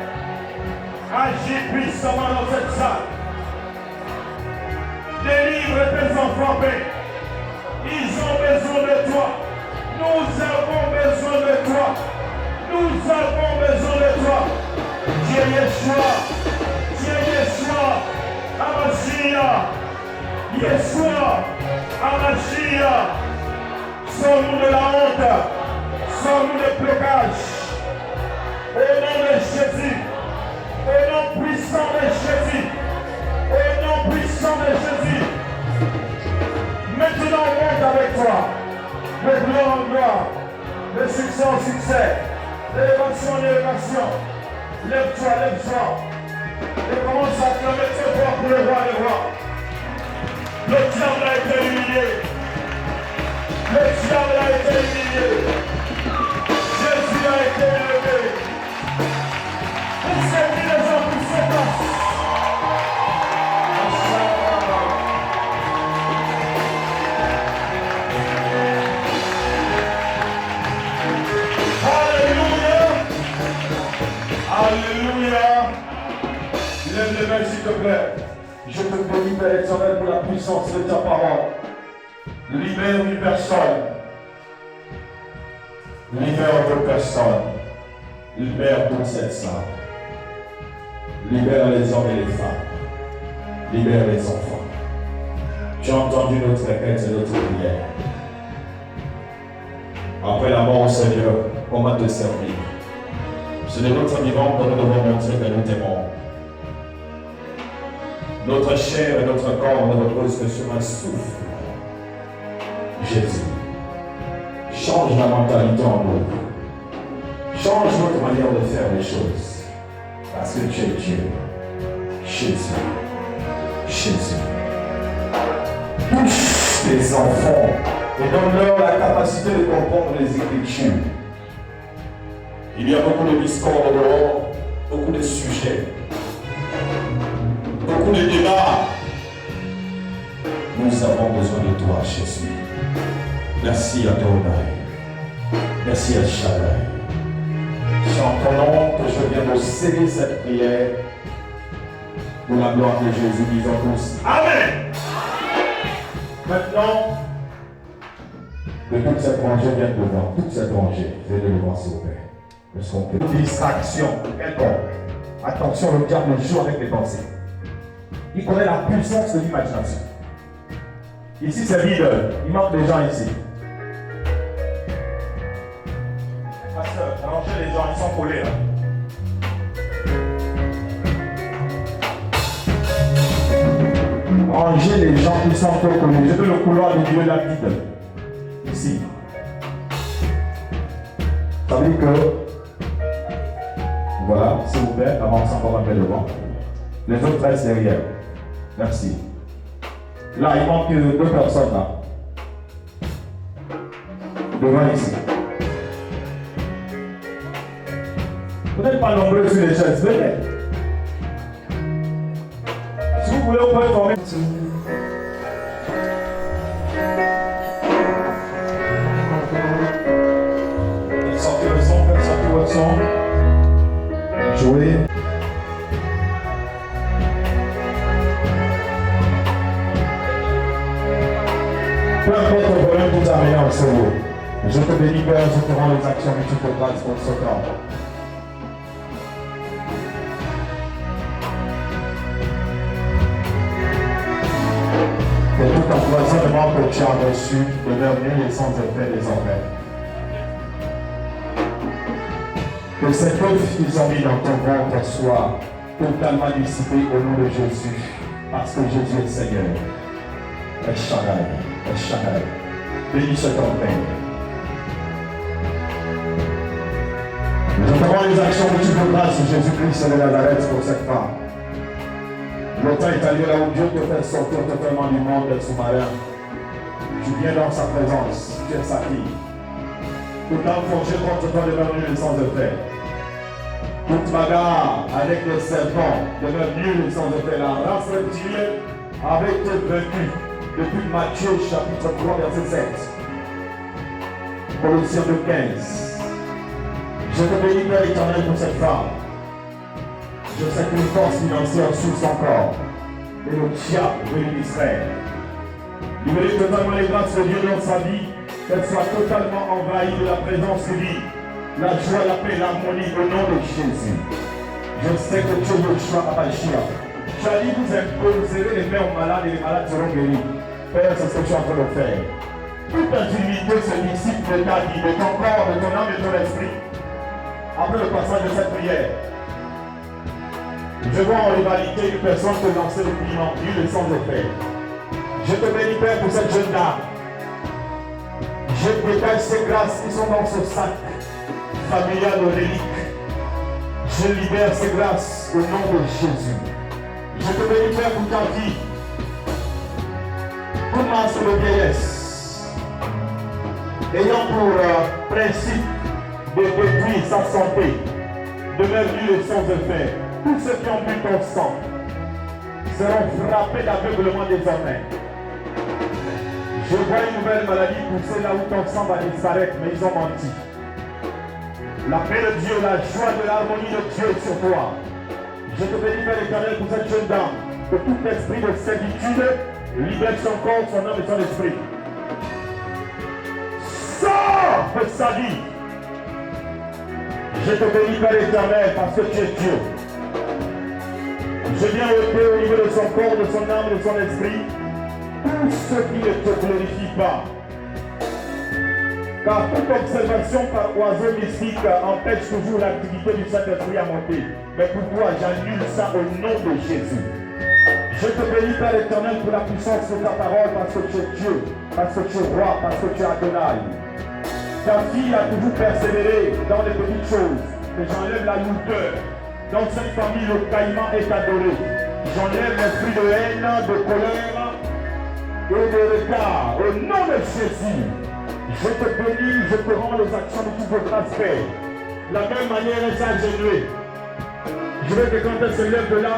Speaker 3: Agis puissamment dans cette salle. Délivre tes enfants, Père. Ils ont besoin de toi. Nous avons besoin de toi. Nous avons besoin de toi. Tu es Yeshua. Tu es Yeshua. Amashia. Yeshua. Amashia. Sors-nous de la honte. Sors-nous des blocages. Au nom de Jésus. Au nom puissant de Jésus. Au nom puissant de Jésus. Maintenant, on monte avec toi. De gloire en gloire. De succès en succès. D'élévation en élévation. Lève-toi, lève-toi. Et commence à acclamer ce roi pour le roi des rois. Le diable a été humilié. Le diable a été humilié. Jésus a été élevé. Pour servir les gens pour ses passes. te plaît. Je te bénis, Père éternel, pour la puissance de ta parole. Libère une personne. Libère deux personnes. Libère toute cette salle. Libère les hommes et les femmes. Libère les enfants. Tu as entendu notre requête et notre prière. Après la mort, Seigneur, on va te servir. C'est de notre vivant que nous devons montrer que nous t'aimons. Notre chair et notre corps ne reposent que sur un souffle. Jésus, change la mentalité en nous. Change notre manière de faire les choses. Parce que tu es Dieu. Jésus. Jésus. Touche les enfants et donne-leur la capacité de comprendre les Écritures. Il y a beaucoup de discours dehors, beaucoup de sujets, beaucoup de débats. Nous avons besoin de toi, Jésus. Merci à Adonai. Merci à Shaddai. C'est en ton nom que je viens de sceller cette prière pour la gloire de Jésus. Disons tous Amen. Maintenant, que toute cette rangée vienne devant, toute cette rangée, venez devant s'il vous plaît. Parce qu'on peut. Distraction, quelconque. Attention, le diable joue avec les pensées. Il connaît la puissance de l'imagination. Ici c'est vide, il manque des gens ici. Pasteur, rangez les gens, ils sont collés là. Rangez les gens qui sont collés. Je veux le couloir du Dieu de la Bible. Ici. Ça veut dire que, voilà, s'il vous plaît, avancez encore un peu devant. Les autres restent derrière. Merci. Là, il manque deux personnes là. Devant ici. Vous n'êtes pas nombreux sur les chaises, venez. Si vous voulez, vous pouvez former. Sortez le son, faites sortir votre son. Jouez. Peu importe le problème que tu as amené en cerveau. Je te bénis, Père, je te rends les actions que tu te grâce pour ce temps. Que tout empoisonnement que tu as reçu demeure nul et sans effet désormais. Que cet œuf qu'ils ont mis dans ton ventre soit totalement dissipé au nom de Jésus, parce que Jésus est Seigneur. El Shaddai, El Shaddai, bénis ce ton Père. Je te rends les actions que tu veux grâce à Jésus-Christ de Nazareth pour cette femme. Le temps est allé là où Dieu te fait sortir totalement du monde des sous-marins. Tu viens dans sa présence, tu es sa fille. Toute âme forgée contre toi demeure nulle et sans effet. Toute bagarre avec les serpents demeure nulle et sans effet. La race reptilienne avait été vaincue depuis Matthieu chapitre 3 verset 7. Colossiens 2:15. Je te bénis, Père éternel, pour cette femme. Je sais qu'une force financière sous son corps et le diable veut lui distraire. Libérer totalement les grâces de Dieu dans sa vie, qu'elle soit totalement envahie de la présence divine, la joie, la paix, l'harmonie au nom de Jésus. Je sais que Dieu veut le choix à Machia. Tu as dit, vous imposerez les mains aux malades et les malades seront guéris. Père, c'est ce que tu es en train de faire. Toute intimité se dissipe de ta vie, de ton corps, de ton âme et de ton esprit. Après le passage de cette prière, je vois en rivalité une personne te lancer le piment, nul et sans effet. Je te bénis, Père, pour cette jeune dame. Je dégage ces grâces qui sont dans ce sac familial de reliques. Je libère ces grâces au nom de Jésus. Je te bénis, Père, pour ta vie. Commence le vieillesse, ayant pour principe de détruire sa santé, demeure nul et sans effet. Tous ceux qui ont bu ton sang seront frappés d'aveuglement désormais. Je vois une nouvelle maladie pousser là où ton sang va disparaître, mais ils ont menti. La paix de Dieu, la joie de l'harmonie de Dieu sur toi. Je te bénis, Père éternel, pour cette jeune dame. Que tout esprit de servitude libère son corps, son âme et son esprit. Sors de sa vie. Je te bénis, Père éternel, parce que tu es Dieu. Je viens ôter au niveau de son corps, de son âme, de son esprit, tout ce qui ne te glorifie pas. Car toute observation par oiseau mystique empêche toujours l'activité du Saint-Esprit à monter. Mais pour toi, j'annule ça au nom de Jésus. Je te bénis, Père éternel, pour la puissance de ta parole, parce que tu es Dieu, parce que tu es roi, parce que tu es Adonai. Ta fille a toujours persévéré dans les petites choses, mais j'enlève la lourdeur. Dans cette famille, le caïman est adoré. J'enlève l'esprit de haine, de colère et de regard. Au nom de Jésus, je te bénis, je te rends les actions de tout votre aspect. La même manière, elle s'est agenouillée. Je veux que quand elle se lève de là,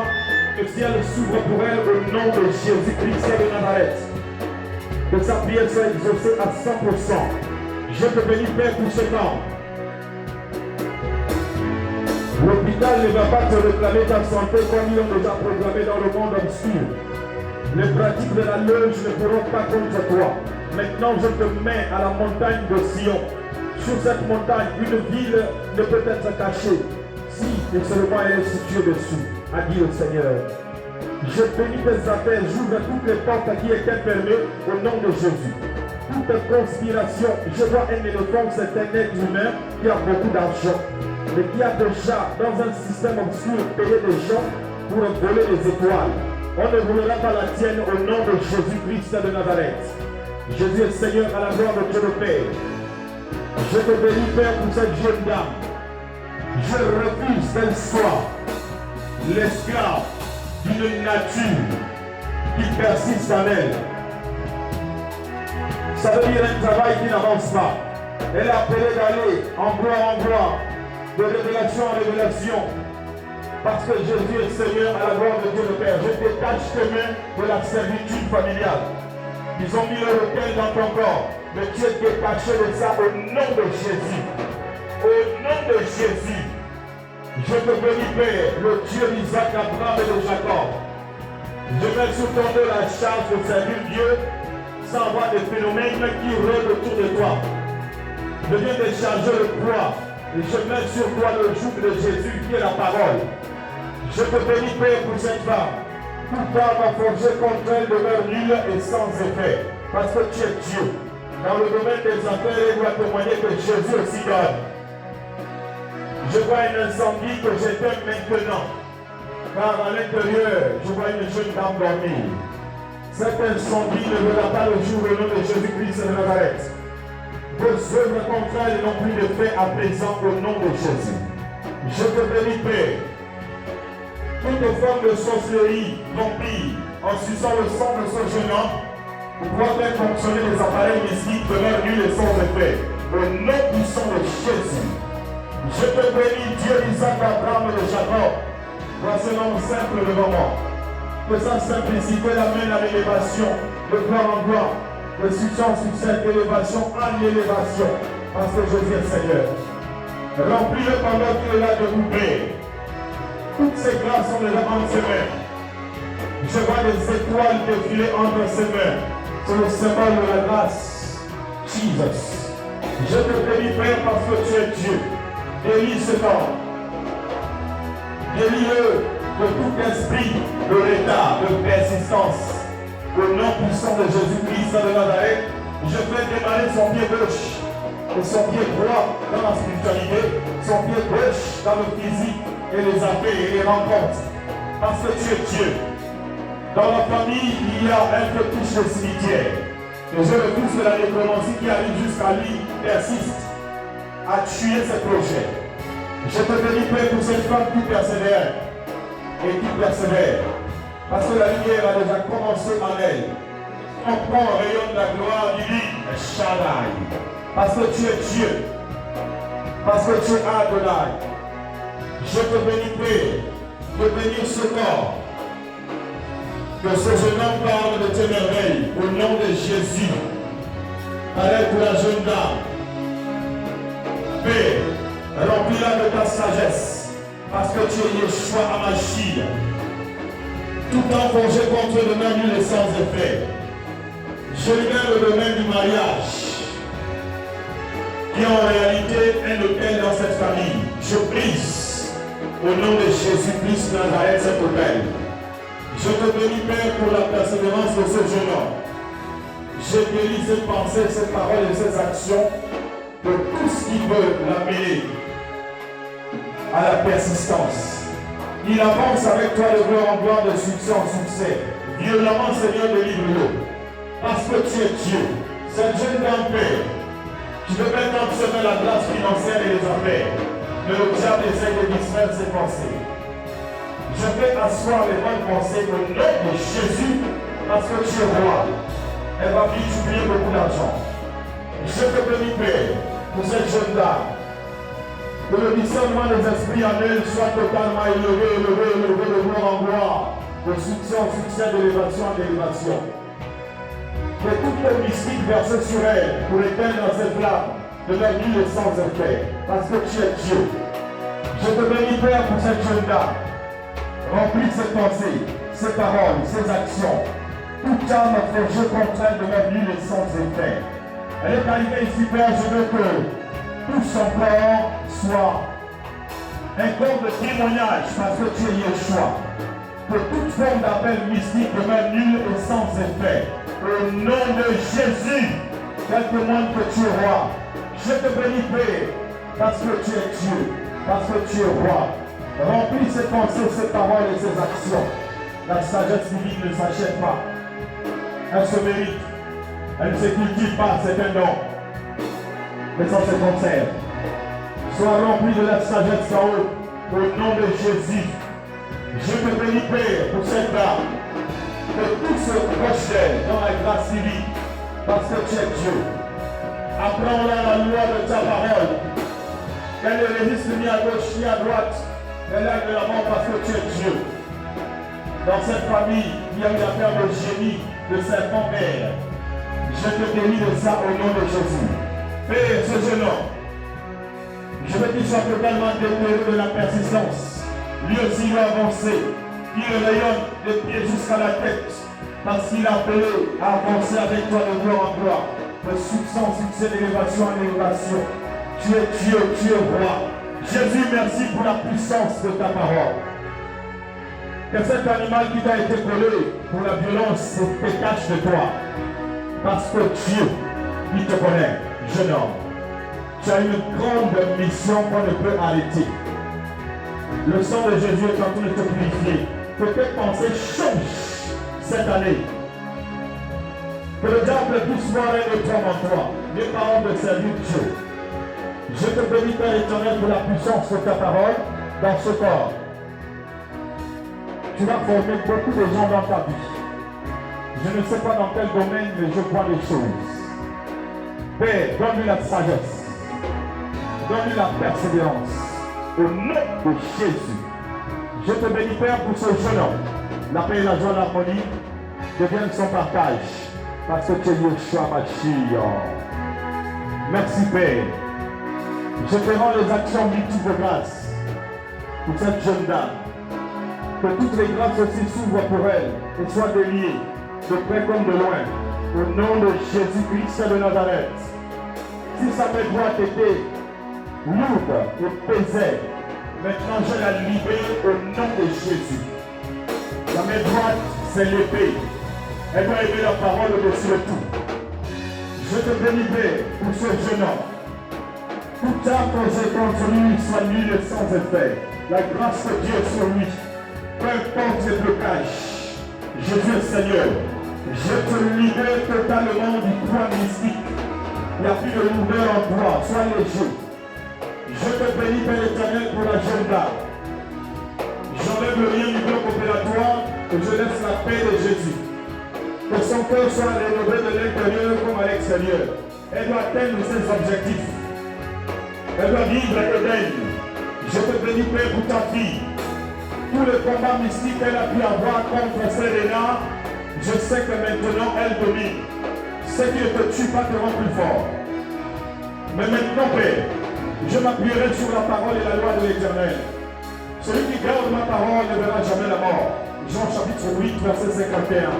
Speaker 3: le ciel s'ouvre pour elle au nom de Jésus-Christ de Nazareth. Que sa prière soit exaucée à 100%. Je te bénis, Père, pour ce temps. L'hôpital ne va pas te réclamer ta santé comme ils l'ont déjà programmé dans le monde obscur. Les pratiques de la loge ne pourront pas contre toi. Maintenant, je te mets à la montagne de Sion. Sur cette montagne, une ville ne peut être cachée si et seulement elle est située dessus, a dit le Seigneur. Je bénis tes affaires, j'ouvre toutes les portes qui étaient fermées au nom de Jésus. Toute conspiration, je vois un éléphant, c'est un être humain qui a beaucoup d'argent, mais qui a déjà, dans un système obscur, payé des gens pour voler les étoiles. On ne volera pas la tienne au nom de Jésus-Christ de Nazareth. Jésus est Seigneur à la gloire de Dieu le Père. Je te bénis, Père, pour cette jeune dame. Je refuse qu'elle soit l'esclave d'une nature qui persiste en elle. Ça veut dire un travail qui n'avance pas. Elle est appelée d'aller en gloire, de révélation en révélation. Parce que Jésus est Seigneur à la gloire de Dieu le Père. Je détache tes mains de la servitude familiale. Ils ont mis le autel dans ton corps. Mais tu es détaché de ça au nom de Jésus. Au nom de Jésus. Je te bénis, Père, le Dieu d'Isaac, Abraham et de Jacob. Je mets sur ton dos la charge de servir Dieu sans avoir des phénomènes qui rôdent autour de toi. Je viens décharger le poids et je mets sur toi le joug de Jésus qui est la parole. Je te bénis, Père, pour cette femme. Toute arme forgée contre elle demeure nulle et sans effet. Parce que tu es Dieu. Dans le domaine des affaires, elle doit témoigner que Jésus aussi donne. Je vois un incendie que j'éteins maintenant. Car à l'intérieur, je vois une jeune dame dormir. Cet incendie ne verra pas le jour au nom de Jésus-Christ de Nazareth. Vos œuvres contre elle n'ont plus de fait à présent au nom de Jésus. Je te bénis, Père. Toute forme de sorcellerie, vampire, en suçant le sang de ce jeune homme, pour pouvoir faire fonctionner les appareils mystiques demeure nul et sans effet. Au nom puissant de Jésus. Je te bénis, Dieu d'Isaac, Abraham et de Jacob. Voici un homme simple devant moi. Que sa simplicité l'amène à l'élévation, de gloire en gloire, de succès en succès, d'élévation en élévation. Parce que Jésus est Seigneur. Remplis-le pendant qu'il est là de vous payer. Toutes ces grâces sont déjà entre ses mains. Je vois des étoiles défiler entre ses mains. C'est le symbole de la grâce. Jesus. Je te bénis, Père, parce que tu es Dieu. Délie ce temps. Délie-le de tout esprit de l'état, de persistance. Au nom puissant de Jésus-Christ de Nazareth, je fais démarrer son pied gauche et son pied droit dans la spiritualité, son pied gauche dans le physique et les affaires et les rencontres. Parce que tu es Dieu. Dans la famille, il y a un fétiche de cimetière. Et je refuse que la nécromancie qui arrive jusqu'à lui persiste à tuer ses projets. Je te bénis, Père, pour cette femme qui persévère et qui persévère. Parce que la lumière a déjà commencé en elle. On prend un rayon de la gloire divine, Shaddai. Parce que tu es Dieu. Parce que tu es Adonai. Je te bénis, Père, de bénir ce corps. Que ce jeune homme parle de tes merveilles au nom de Jésus. Pareil pour la jeune dame. Père, remplis-la de ta sagesse. Parce que tu es Yeshua Hamashiach. Tout en forgé contre le domaine nul et sans effet. Je libère le domaine du mariage, qui en réalité est lequel dans cette famille. Je brise au nom de Jésus-Christ Nazareth cet autel. Je te bénis, Père, pour la persévérance de ce jeune homme. Je bénis cette pensée, cette parole et ces actions de tout ce qui veut l'amener à la persistance. Il avance avec toi de gloire en gloire, de succès en succès. Violemment, Seigneur, délivre-le. Parce que tu es Dieu. Cette jeune dame, Père, tu veux maintenant observer la grâce financière et les affaires. Mais le diable essaie de distraire ses pensées. Je vais asseoir les bonnes pensées au nom de Jésus, parce que tu es roi. Elle va multiplier beaucoup d'argent. Je te bénis, Père, pour cette jeune dame. Que le discernement des esprits en elle soit totalement élevé de gloire en gloire, de succès en succès, d'élévation en élévation. Que toute le mystique versée sur elle pour éteindre cette flamme demeure nulle et sans effet, parce que tu es Dieu. Je te bénis, Père, pour cette jeune dame. Remplis ses pensées, ses paroles, ses actions. Toute âme forgée contre elle demeure nulle et sans effet. Elle est arrivée ici, Père, je veux que tout son corps soit un corps de témoignage, parce que tu es Yeshua. Que toute forme d'appel mystique demeure nulle et sans effet. Au nom de Jésus, qu'elle témoigne que tu es roi. Je te bénis, Père, parce que tu es Dieu, parce que tu es roi. Remplis ses pensées, ses paroles et ses actions. La sagesse divine ne s'achète pas. Elle se mérite. Elle ne se cultive pas, c'est un don. Mais ça se conserve. Sois rempli de la sagesse en haut, au nom de Jésus. Je te bénis, Père, pour cette dame. Que tout se proche d'elle dans la grâce divine, parce que tu es Dieu. Apprends-la la loi de ta parole. Qu'elle ne résiste ni à gauche ni à droite, mais là de l'avant parce que tu es Dieu. Dans cette famille, il y a eu affaire de génie, de serpent père. Je te bénis de ça au nom de Jésus. Père, ce jeune homme, je veux qu'il soit totalement déterré de la persistance. Lui aussi doit avancer. Il rayonne des pieds jusqu'à la tête. Parce qu'il a appelé à avancer avec toi de gloire en gloire. De succès en succès, d'élévation en élévation. Tu es Dieu, tu es roi. Jésus, merci pour la puissance de ta parole. Que cet animal qui t'a été collé pour la violence se détache de toi. Parce que Dieu, il te connaît, jeune homme. Tu as une grande mission qu'on ne peut arrêter. Le sang de Jésus est en train de te purifier. Que tes pensées changent cette année. Que le diable puisse voir un autre homme en toi. Les paroles de servir Dieu. Je te bénis, Père éternel, pour la puissance de ta parole dans ce corps. Tu vas former beaucoup de gens dans ta vie. Je ne sais pas dans quel domaine, mais je vois les choses. Père, donne-lui la sagesse. Donne-lui la persévérance. Au nom de Jésus. Je te bénis, Père, pour ce jeune homme. La paix et la joie, l'harmonie deviennent son partage. Parce que tu es Yeshua Mashiach. Merci, Père. Je te rends les actions multiples de grâce pour cette jeune dame. Que toutes les grâces aussi s'ouvrent pour elle et soient déliées, de près comme de loin. Au nom de Jésus-Christ de Nazareth. Si sa main droite était lourde et pesait, maintenant je la libère au nom de Jésus. La main droite, c'est l'épée. Elle doit aimer la parole au-dessus de tout. Je te bénis pour ce jeune homme. Tout âme posé contre lui soit nulle et sans effet. La grâce de Dieu sur lui. Peu importe les blocages. Jésus est Seigneur. Je te libère totalement du poids mystique. Il n'y a plus de lourdeur en toi. Sois léger. Je te bénis, Père éternel, pour la jeune dame. J'enlève le lien du bloc opératoire et je laisse la paix de Jésus. Que son cœur soit rénové de l'intérieur comme à l'extérieur. Elle doit atteindre ses objectifs. Elle doit vivre Éden. Je te bénis, Père, pour ta fille. Tous les combats mystiques qu'elle a pu avoir contre Serena, je sais que maintenant elle domine. Ce qui ne te tue pas te rend plus fort. Mais maintenant, Père, je m'appuierai sur la parole et la loi de l'Éternel. Celui qui garde ma parole ne verra jamais la mort. Jean chapitre 8, verset 51.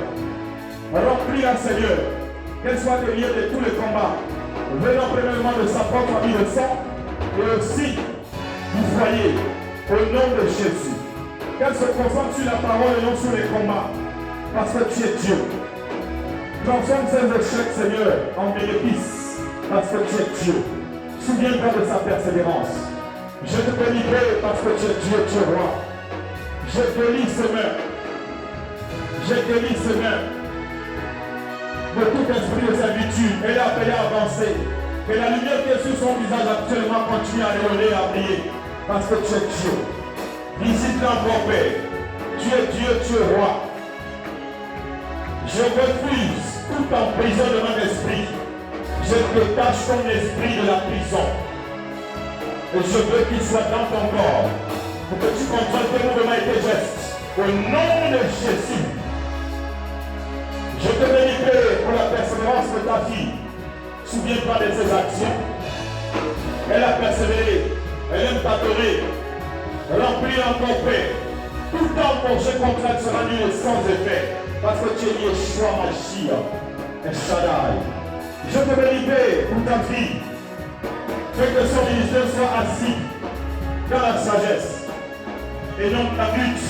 Speaker 3: Remplis-la, Seigneur, qu'elle soit déliée de tous les combats, venant premièrement de sa propre famille de sang, et aussi du foyer, au nom de Jésus. Qu'elle se concentre sur la parole et non sur les combats, parce que tu es Dieu. Transforme ses échecs, Seigneur, en bénéfices, parce que tu es Dieu. Souviens-toi de sa persévérance. Je te bénis parce que tu es Dieu, tu es roi. Je délie ses mains. Je délie ses mains de tout esprit de servitude. Elle a appelé à avancer. Que la lumière qui est sur son visage actuellement continue à rayonner et à briller. Parce que tu es Dieu. Visite-la encore, Père. Tu es Dieu, tu es roi. Je refuse tout emprisonnement d'esprit. Je détache ton esprit de la prison. Et je veux qu'il soit dans ton corps. Pour que tu contrôles tes mouvements et tes gestes. Au nom de Jésus. Je te bénis pour la persévérance de ta fille. Souviens-toi de ses actions. Elle a persévéré. Elle aime t'adorer. Remplis encore paix. Tout temps pour ce contrat sera nul sans effet. Parce que tu es Yeshua Mashiach. Et Shaddai. Je te bénis pour ta fille. Fais que son ministère soit assis dans la sagesse et non la lutte.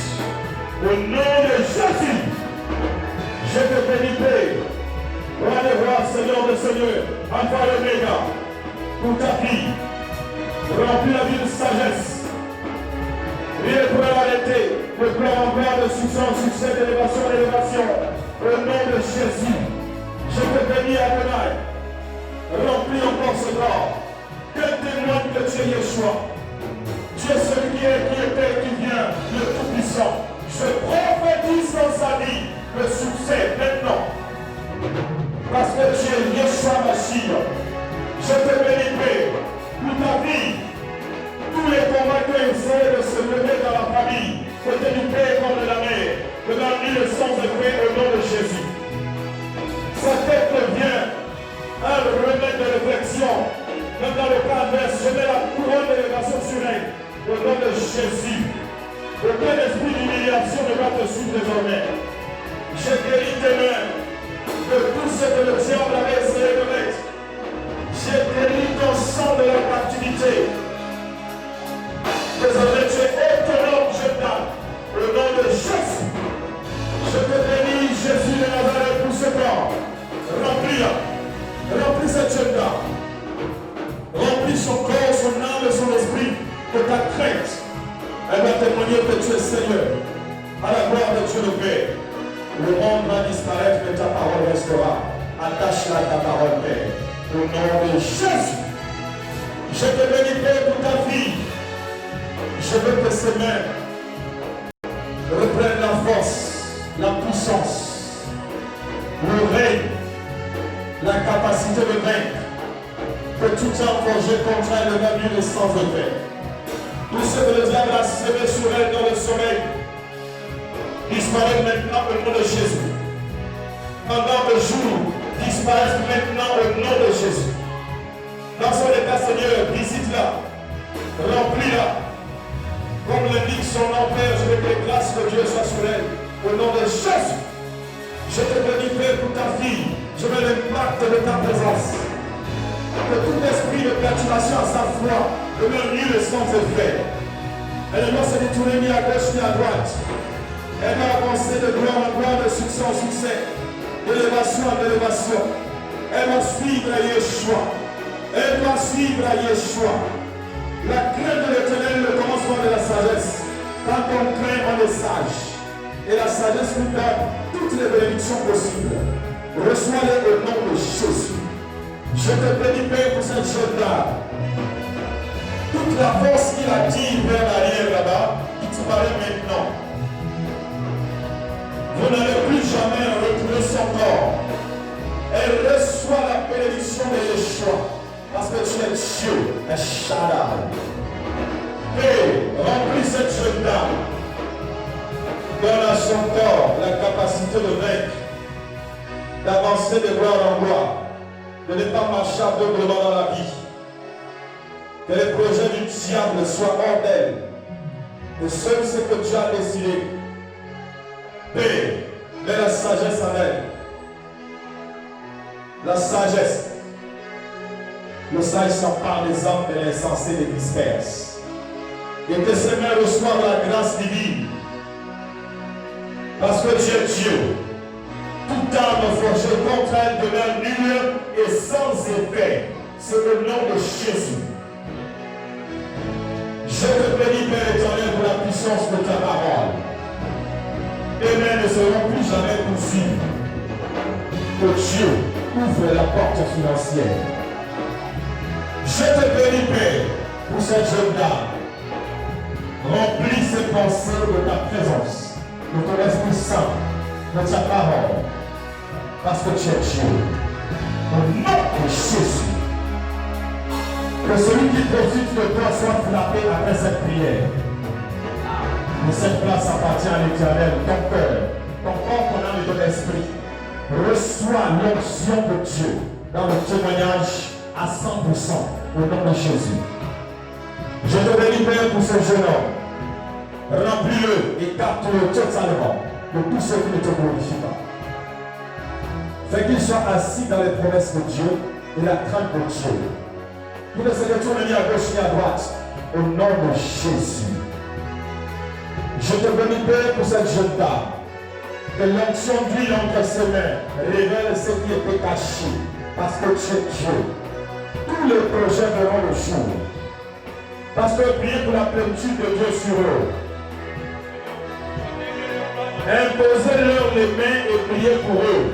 Speaker 3: Au nom de Jésus, je te bénis. Roi des rois, Seigneur de Seigneur, Alpha et Omega, pour ta fille. Remplis la vie de sagesse. Rien ne pourra l'arrêter. De gloire en gloire, de succès en succès, d'élévation en élévation. Au nom de Jésus, je te bénis, Adonai. Remplis encore ce corps. Que témoigne que tu es Yeshua. Tu es celui qui est, qui était et qui vient, le Tout-Puissant. Je prophétise dans sa vie le succès maintenant. Parce que tu es Yeshua Mashiach. Je te bénis pour ta vie. Tous les combats que essaient de se lever dans la famille, côté du père comme de la mère, de la vie le sang de paix au nom de Jésus. Sa tête devient un remède de réflexion. Même dans le cas adverse, je mets la couronne d'élévation sur elle, au nom de Jésus. Aucun esprit d'humiliation ne va te suivre désormais. Je guéris tes mains de tout ce que le diable avait essayé de mettre. J'ai guéri ton sang de la captivité. Désormais, tu es autonome, je t'aime. Au nom de Jésus. Je te bénis, Jésus de Nazareth, pour ce corps. Remplis-la. Remplis cette jeune dame. Remplis son corps, son âme et son esprit de ta crainte. Elle va témoigner que tu es Seigneur. À la gloire de Dieu le Père. Le monde va disparaître, mais ta parole restera. Attache-la à ta parole, Père. Au nom de Jésus. Je te bénis, Père, pour ta fille. Je veux que ses mains reprennent la force, la puissance, le règne, la capacité de vaincre. Que tout temps forgé contre elle ne va vivre sans effet. Tout ce que le diable a semé sur elle dans le sommeil disparaît maintenant au nom de Jésus. Pendant le jour, disparaissent maintenant au nom de Jésus. Dans son état, Seigneur, visite-la, remplis-la. Comme le dit son nom, Père, je veux que les grâces de Dieu soient sur elle. Au nom de Jésus, je te bénis, Père, pour ta fille. Je veux l'impact de ta présence. Que tout esprit de perturbation à sa foi demeure nul et sans effet. Elle ne va se détourner ni à gauche ni à droite. Elle va avancer de gloire en gloire, de succès en succès, d'élévation en élévation. Elle va suivre à Yeshua. Elle va suivre à Yeshua. La crainte de l'Éternel est le commencement de la sagesse. Quand on craint, on est sage. Et la sagesse nous donne toutes les bénédictions possibles. Reçois-les au nom de Jésus. Je te bénis, Père, pour cette jeune dame. Toute la force qu'il a dit vers l'arrière là-bas, il disparaît maintenant. Vous n'allez plus jamais retrouver son corps. Elle reçoit la bénédiction de Yeshua. Parce que tu es Dieu, un Shaddai. Et remplis cette jeune dame. Donne à son corps la capacité de vaincre, d'avancer de gloire en gloire, de ne pas marcher aveuglément dans la vie. Que les projets du diable soient hors d'elle. Et seul ce que Dieu a décidé. Père, mets la sagesse en elle. La sagesse. Le sage s'empare des hommes et l'insensé les disperse. Et que ces mains reçoivent la grâce divine. Parce que Dieu est Dieu. Toute arme forgée contre elle demeure nulle et sans effet. C'est le nom de Jésus. Je te bénis, Père éternel, pour la puissance de ta parole. Tes mains ne seront plus jamais poursuivies. Que Dieu ouvre la porte financière. Je te bénis, Père, pour cette jeune dame. Remplis ses pensées de ta présence, de ton Esprit Saint, de ta parole. Parce que tu es Dieu. Au nom de Jésus. Que celui qui profite de toi soit frappé après cette prière. Mais cette place appartient à l'Éternel, ton cœur, ton corps, ton âme et ton esprit. Reçois l'onction de Dieu dans le témoignage à 100% au nom de Jésus. Je te bénis, Père, pour ce jeune homme. Remplis-le et capte-le totalement de tout ce qui ne te glorifie pas. Fais qu'il soit assis dans les promesses de Dieu et la crainte de Dieu. Qu'il ne se détourne ni à gauche ni à droite, au nom de Jésus. Je te bénis, Père, pour cette jeune dame. Que l'onction d'huile entre ses mains révèle ce qui était caché, parce que tu es Dieu. Tous les projets verront le jour. Parce que prier pour la plénitude de Dieu sur eux. Imposez-leur les mains et priez pour eux.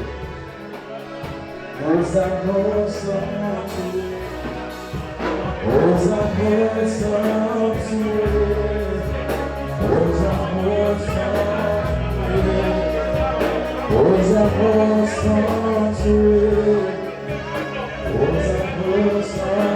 Speaker 3: Aux amours sanctués, aux amours sanctués, aux amours sanctués, aux amours sanctués, aux amours sanctués.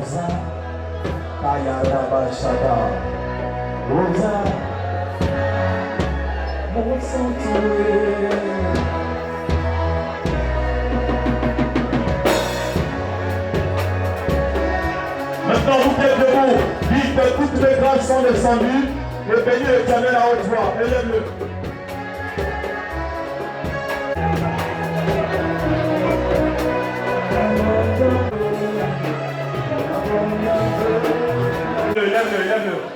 Speaker 3: Rosa, Ayarabashada, Rosa, mon sanctuaire. Maintenant, vous êtes debout. Dites que toutes les grâces sont descendues. Et bénis l'Éternel à haute voix. Élève-le. Lève-le.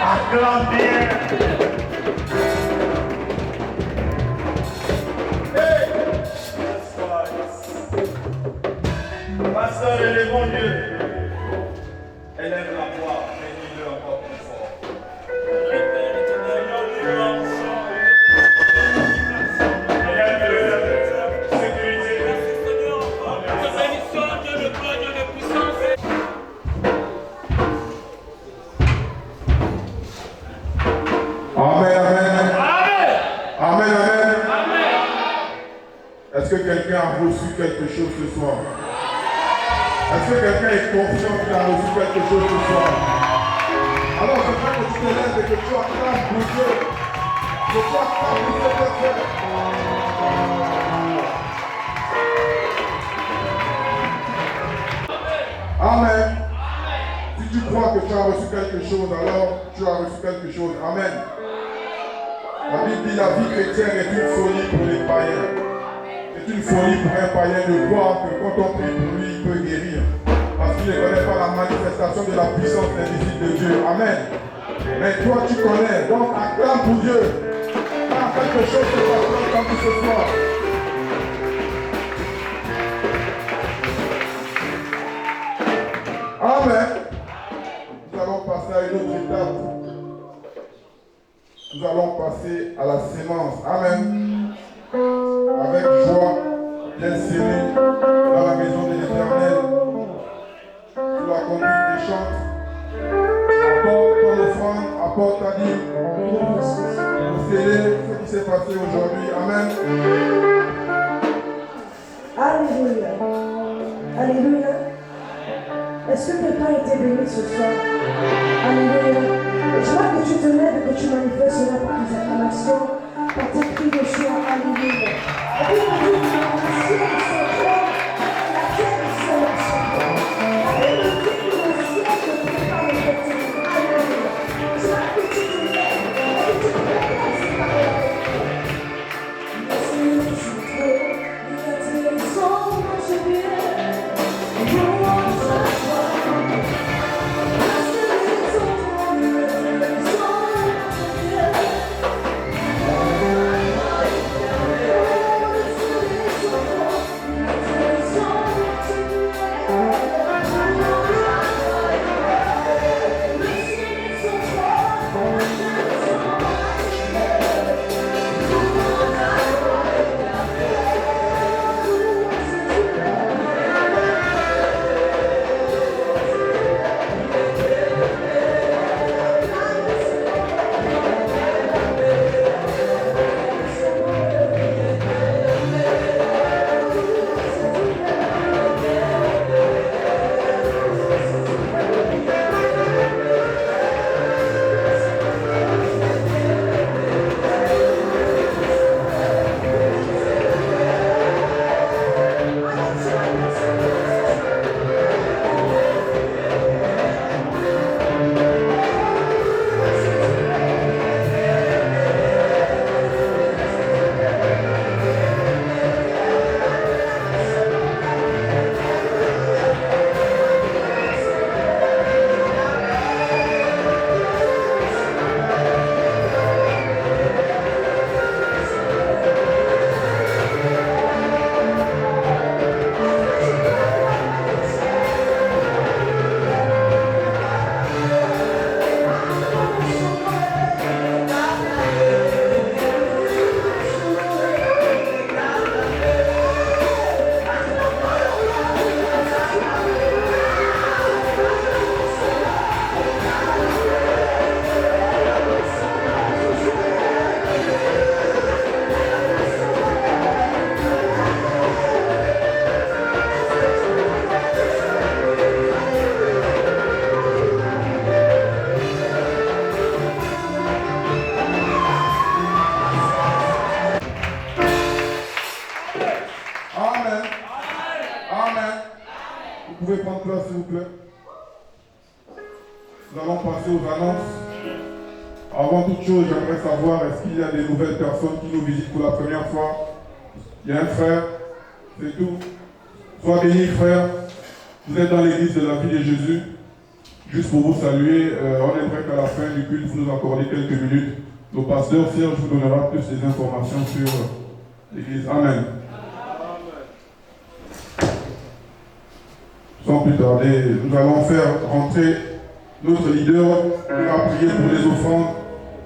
Speaker 3: Acclame bien. Hey! Pasteur, elle est mon Dieu. Elle aime la voix, bénis-le encore plus fort.
Speaker 5: Est-ce que quelqu'un a reçu quelque chose ce soir? Est-ce que quelqu'un est confiant qu'il a reçu quelque chose ce soir? Alors je veux que tu te lèves et que tu acclames pour Dieu. Que tu acclames pour Dieu, frère. Amen. Si tu crois que tu as reçu quelque chose, alors tu as reçu quelque chose. Amen. La Bible dit la vie chrétienne est une folie pour les païens. C'est une folie pour un païen de croire que quand on prie pour lui, il peut guérir. Parce qu'il ne connaît pas la manifestation de la puissance invisible de Dieu. Amen. Mais toi, tu connais. Donc, acclame pour Dieu. Quand quelque chose se passe comme ce soir. apporte ta vie pour sceller ce qui s'est passé aujourd'hui. Amen.
Speaker 6: Alléluia. Alléluia. Est-ce que quelqu'un a été béni ce soir? Alléluia. Je vois que tu te lèves et que tu manifestes cela par tes acclamations, par tes cris de joie. Alléluia. Et puis, on dit, le ciel est sans toi, la terre est sans toi. La Bible dit que le ciel ne prépare le baptême. Alléluia. Je vois que tu te lèves et que tu te places par la terre. Le ciel est sans toi, la terre est sans toi.
Speaker 5: J'aimerais savoir, est-ce qu'il y a des nouvelles personnes qui nous visitent pour la première fois? Il y a un frère, c'est tout. Sois béni, frère. Vous êtes dans l'église de la vie de Jésus. Juste pour vous saluer, on aimerait qu'à la fin du culte, vous nous accordez quelques minutes. Le pasteur Serge vous donnera plus des informations sur l'église. Amen. Sans plus tarder, nous allons faire rentrer notre leader. Il va prier pour les offrandes.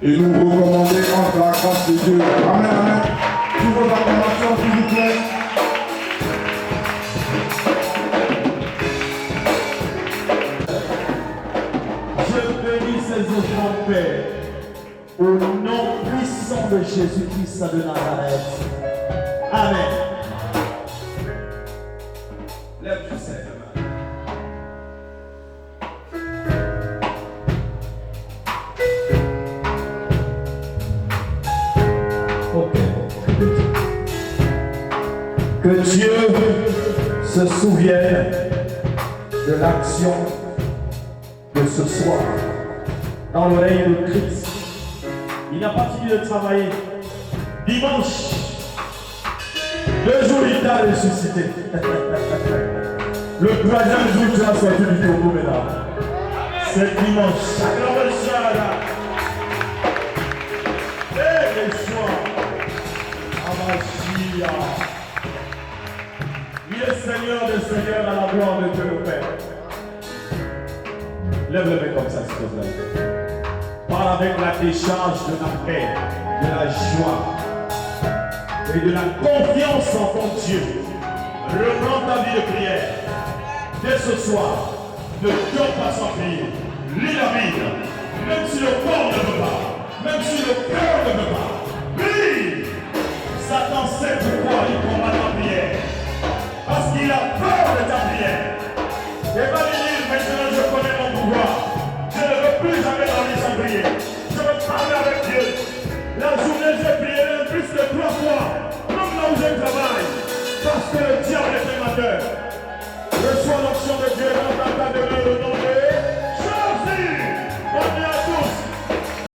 Speaker 5: Et nous recommander entre la grâce de Dieu. Amen, amen. Tous vos acclamations, s'il vous plaît.
Speaker 3: Je bénis ces offrandes, Père, au nom puissant de Jésus-Christ de Nazareth. Amen.
Speaker 1: Lève tes mains.
Speaker 3: Que Dieu se souvienne de l'action de ce soir dans le règne de Christ. Il n'a pas fini de travailler. Dimanche, 2 jours il t'a ressuscité. Le 3e jour tu as sorti du tombeau maintenant. C'est dimanche. Et les soirs, Amashia. Il est Seigneur des Seigneurs dans la gloire de Dieu le Père. Lève le main comme ça, s'il te plaît. Parle avec la décharge de la paix, de la joie et de la confiance en ton Dieu. Reprends ta vie de prière. Dès ce soir, ne dors pas sans prier. Lis la Bible. Même si le corps ne Et pas l'église, maintenant je connais mon pouvoir. Je ne veux plus jamais dormir sans prier. Je veux parler avec Dieu. La journée, j'ai prié plus de 3 fois. Même là où je travaille. Parce que le diable est prémateur. Reçois l'onction de Dieu dans ta demeure.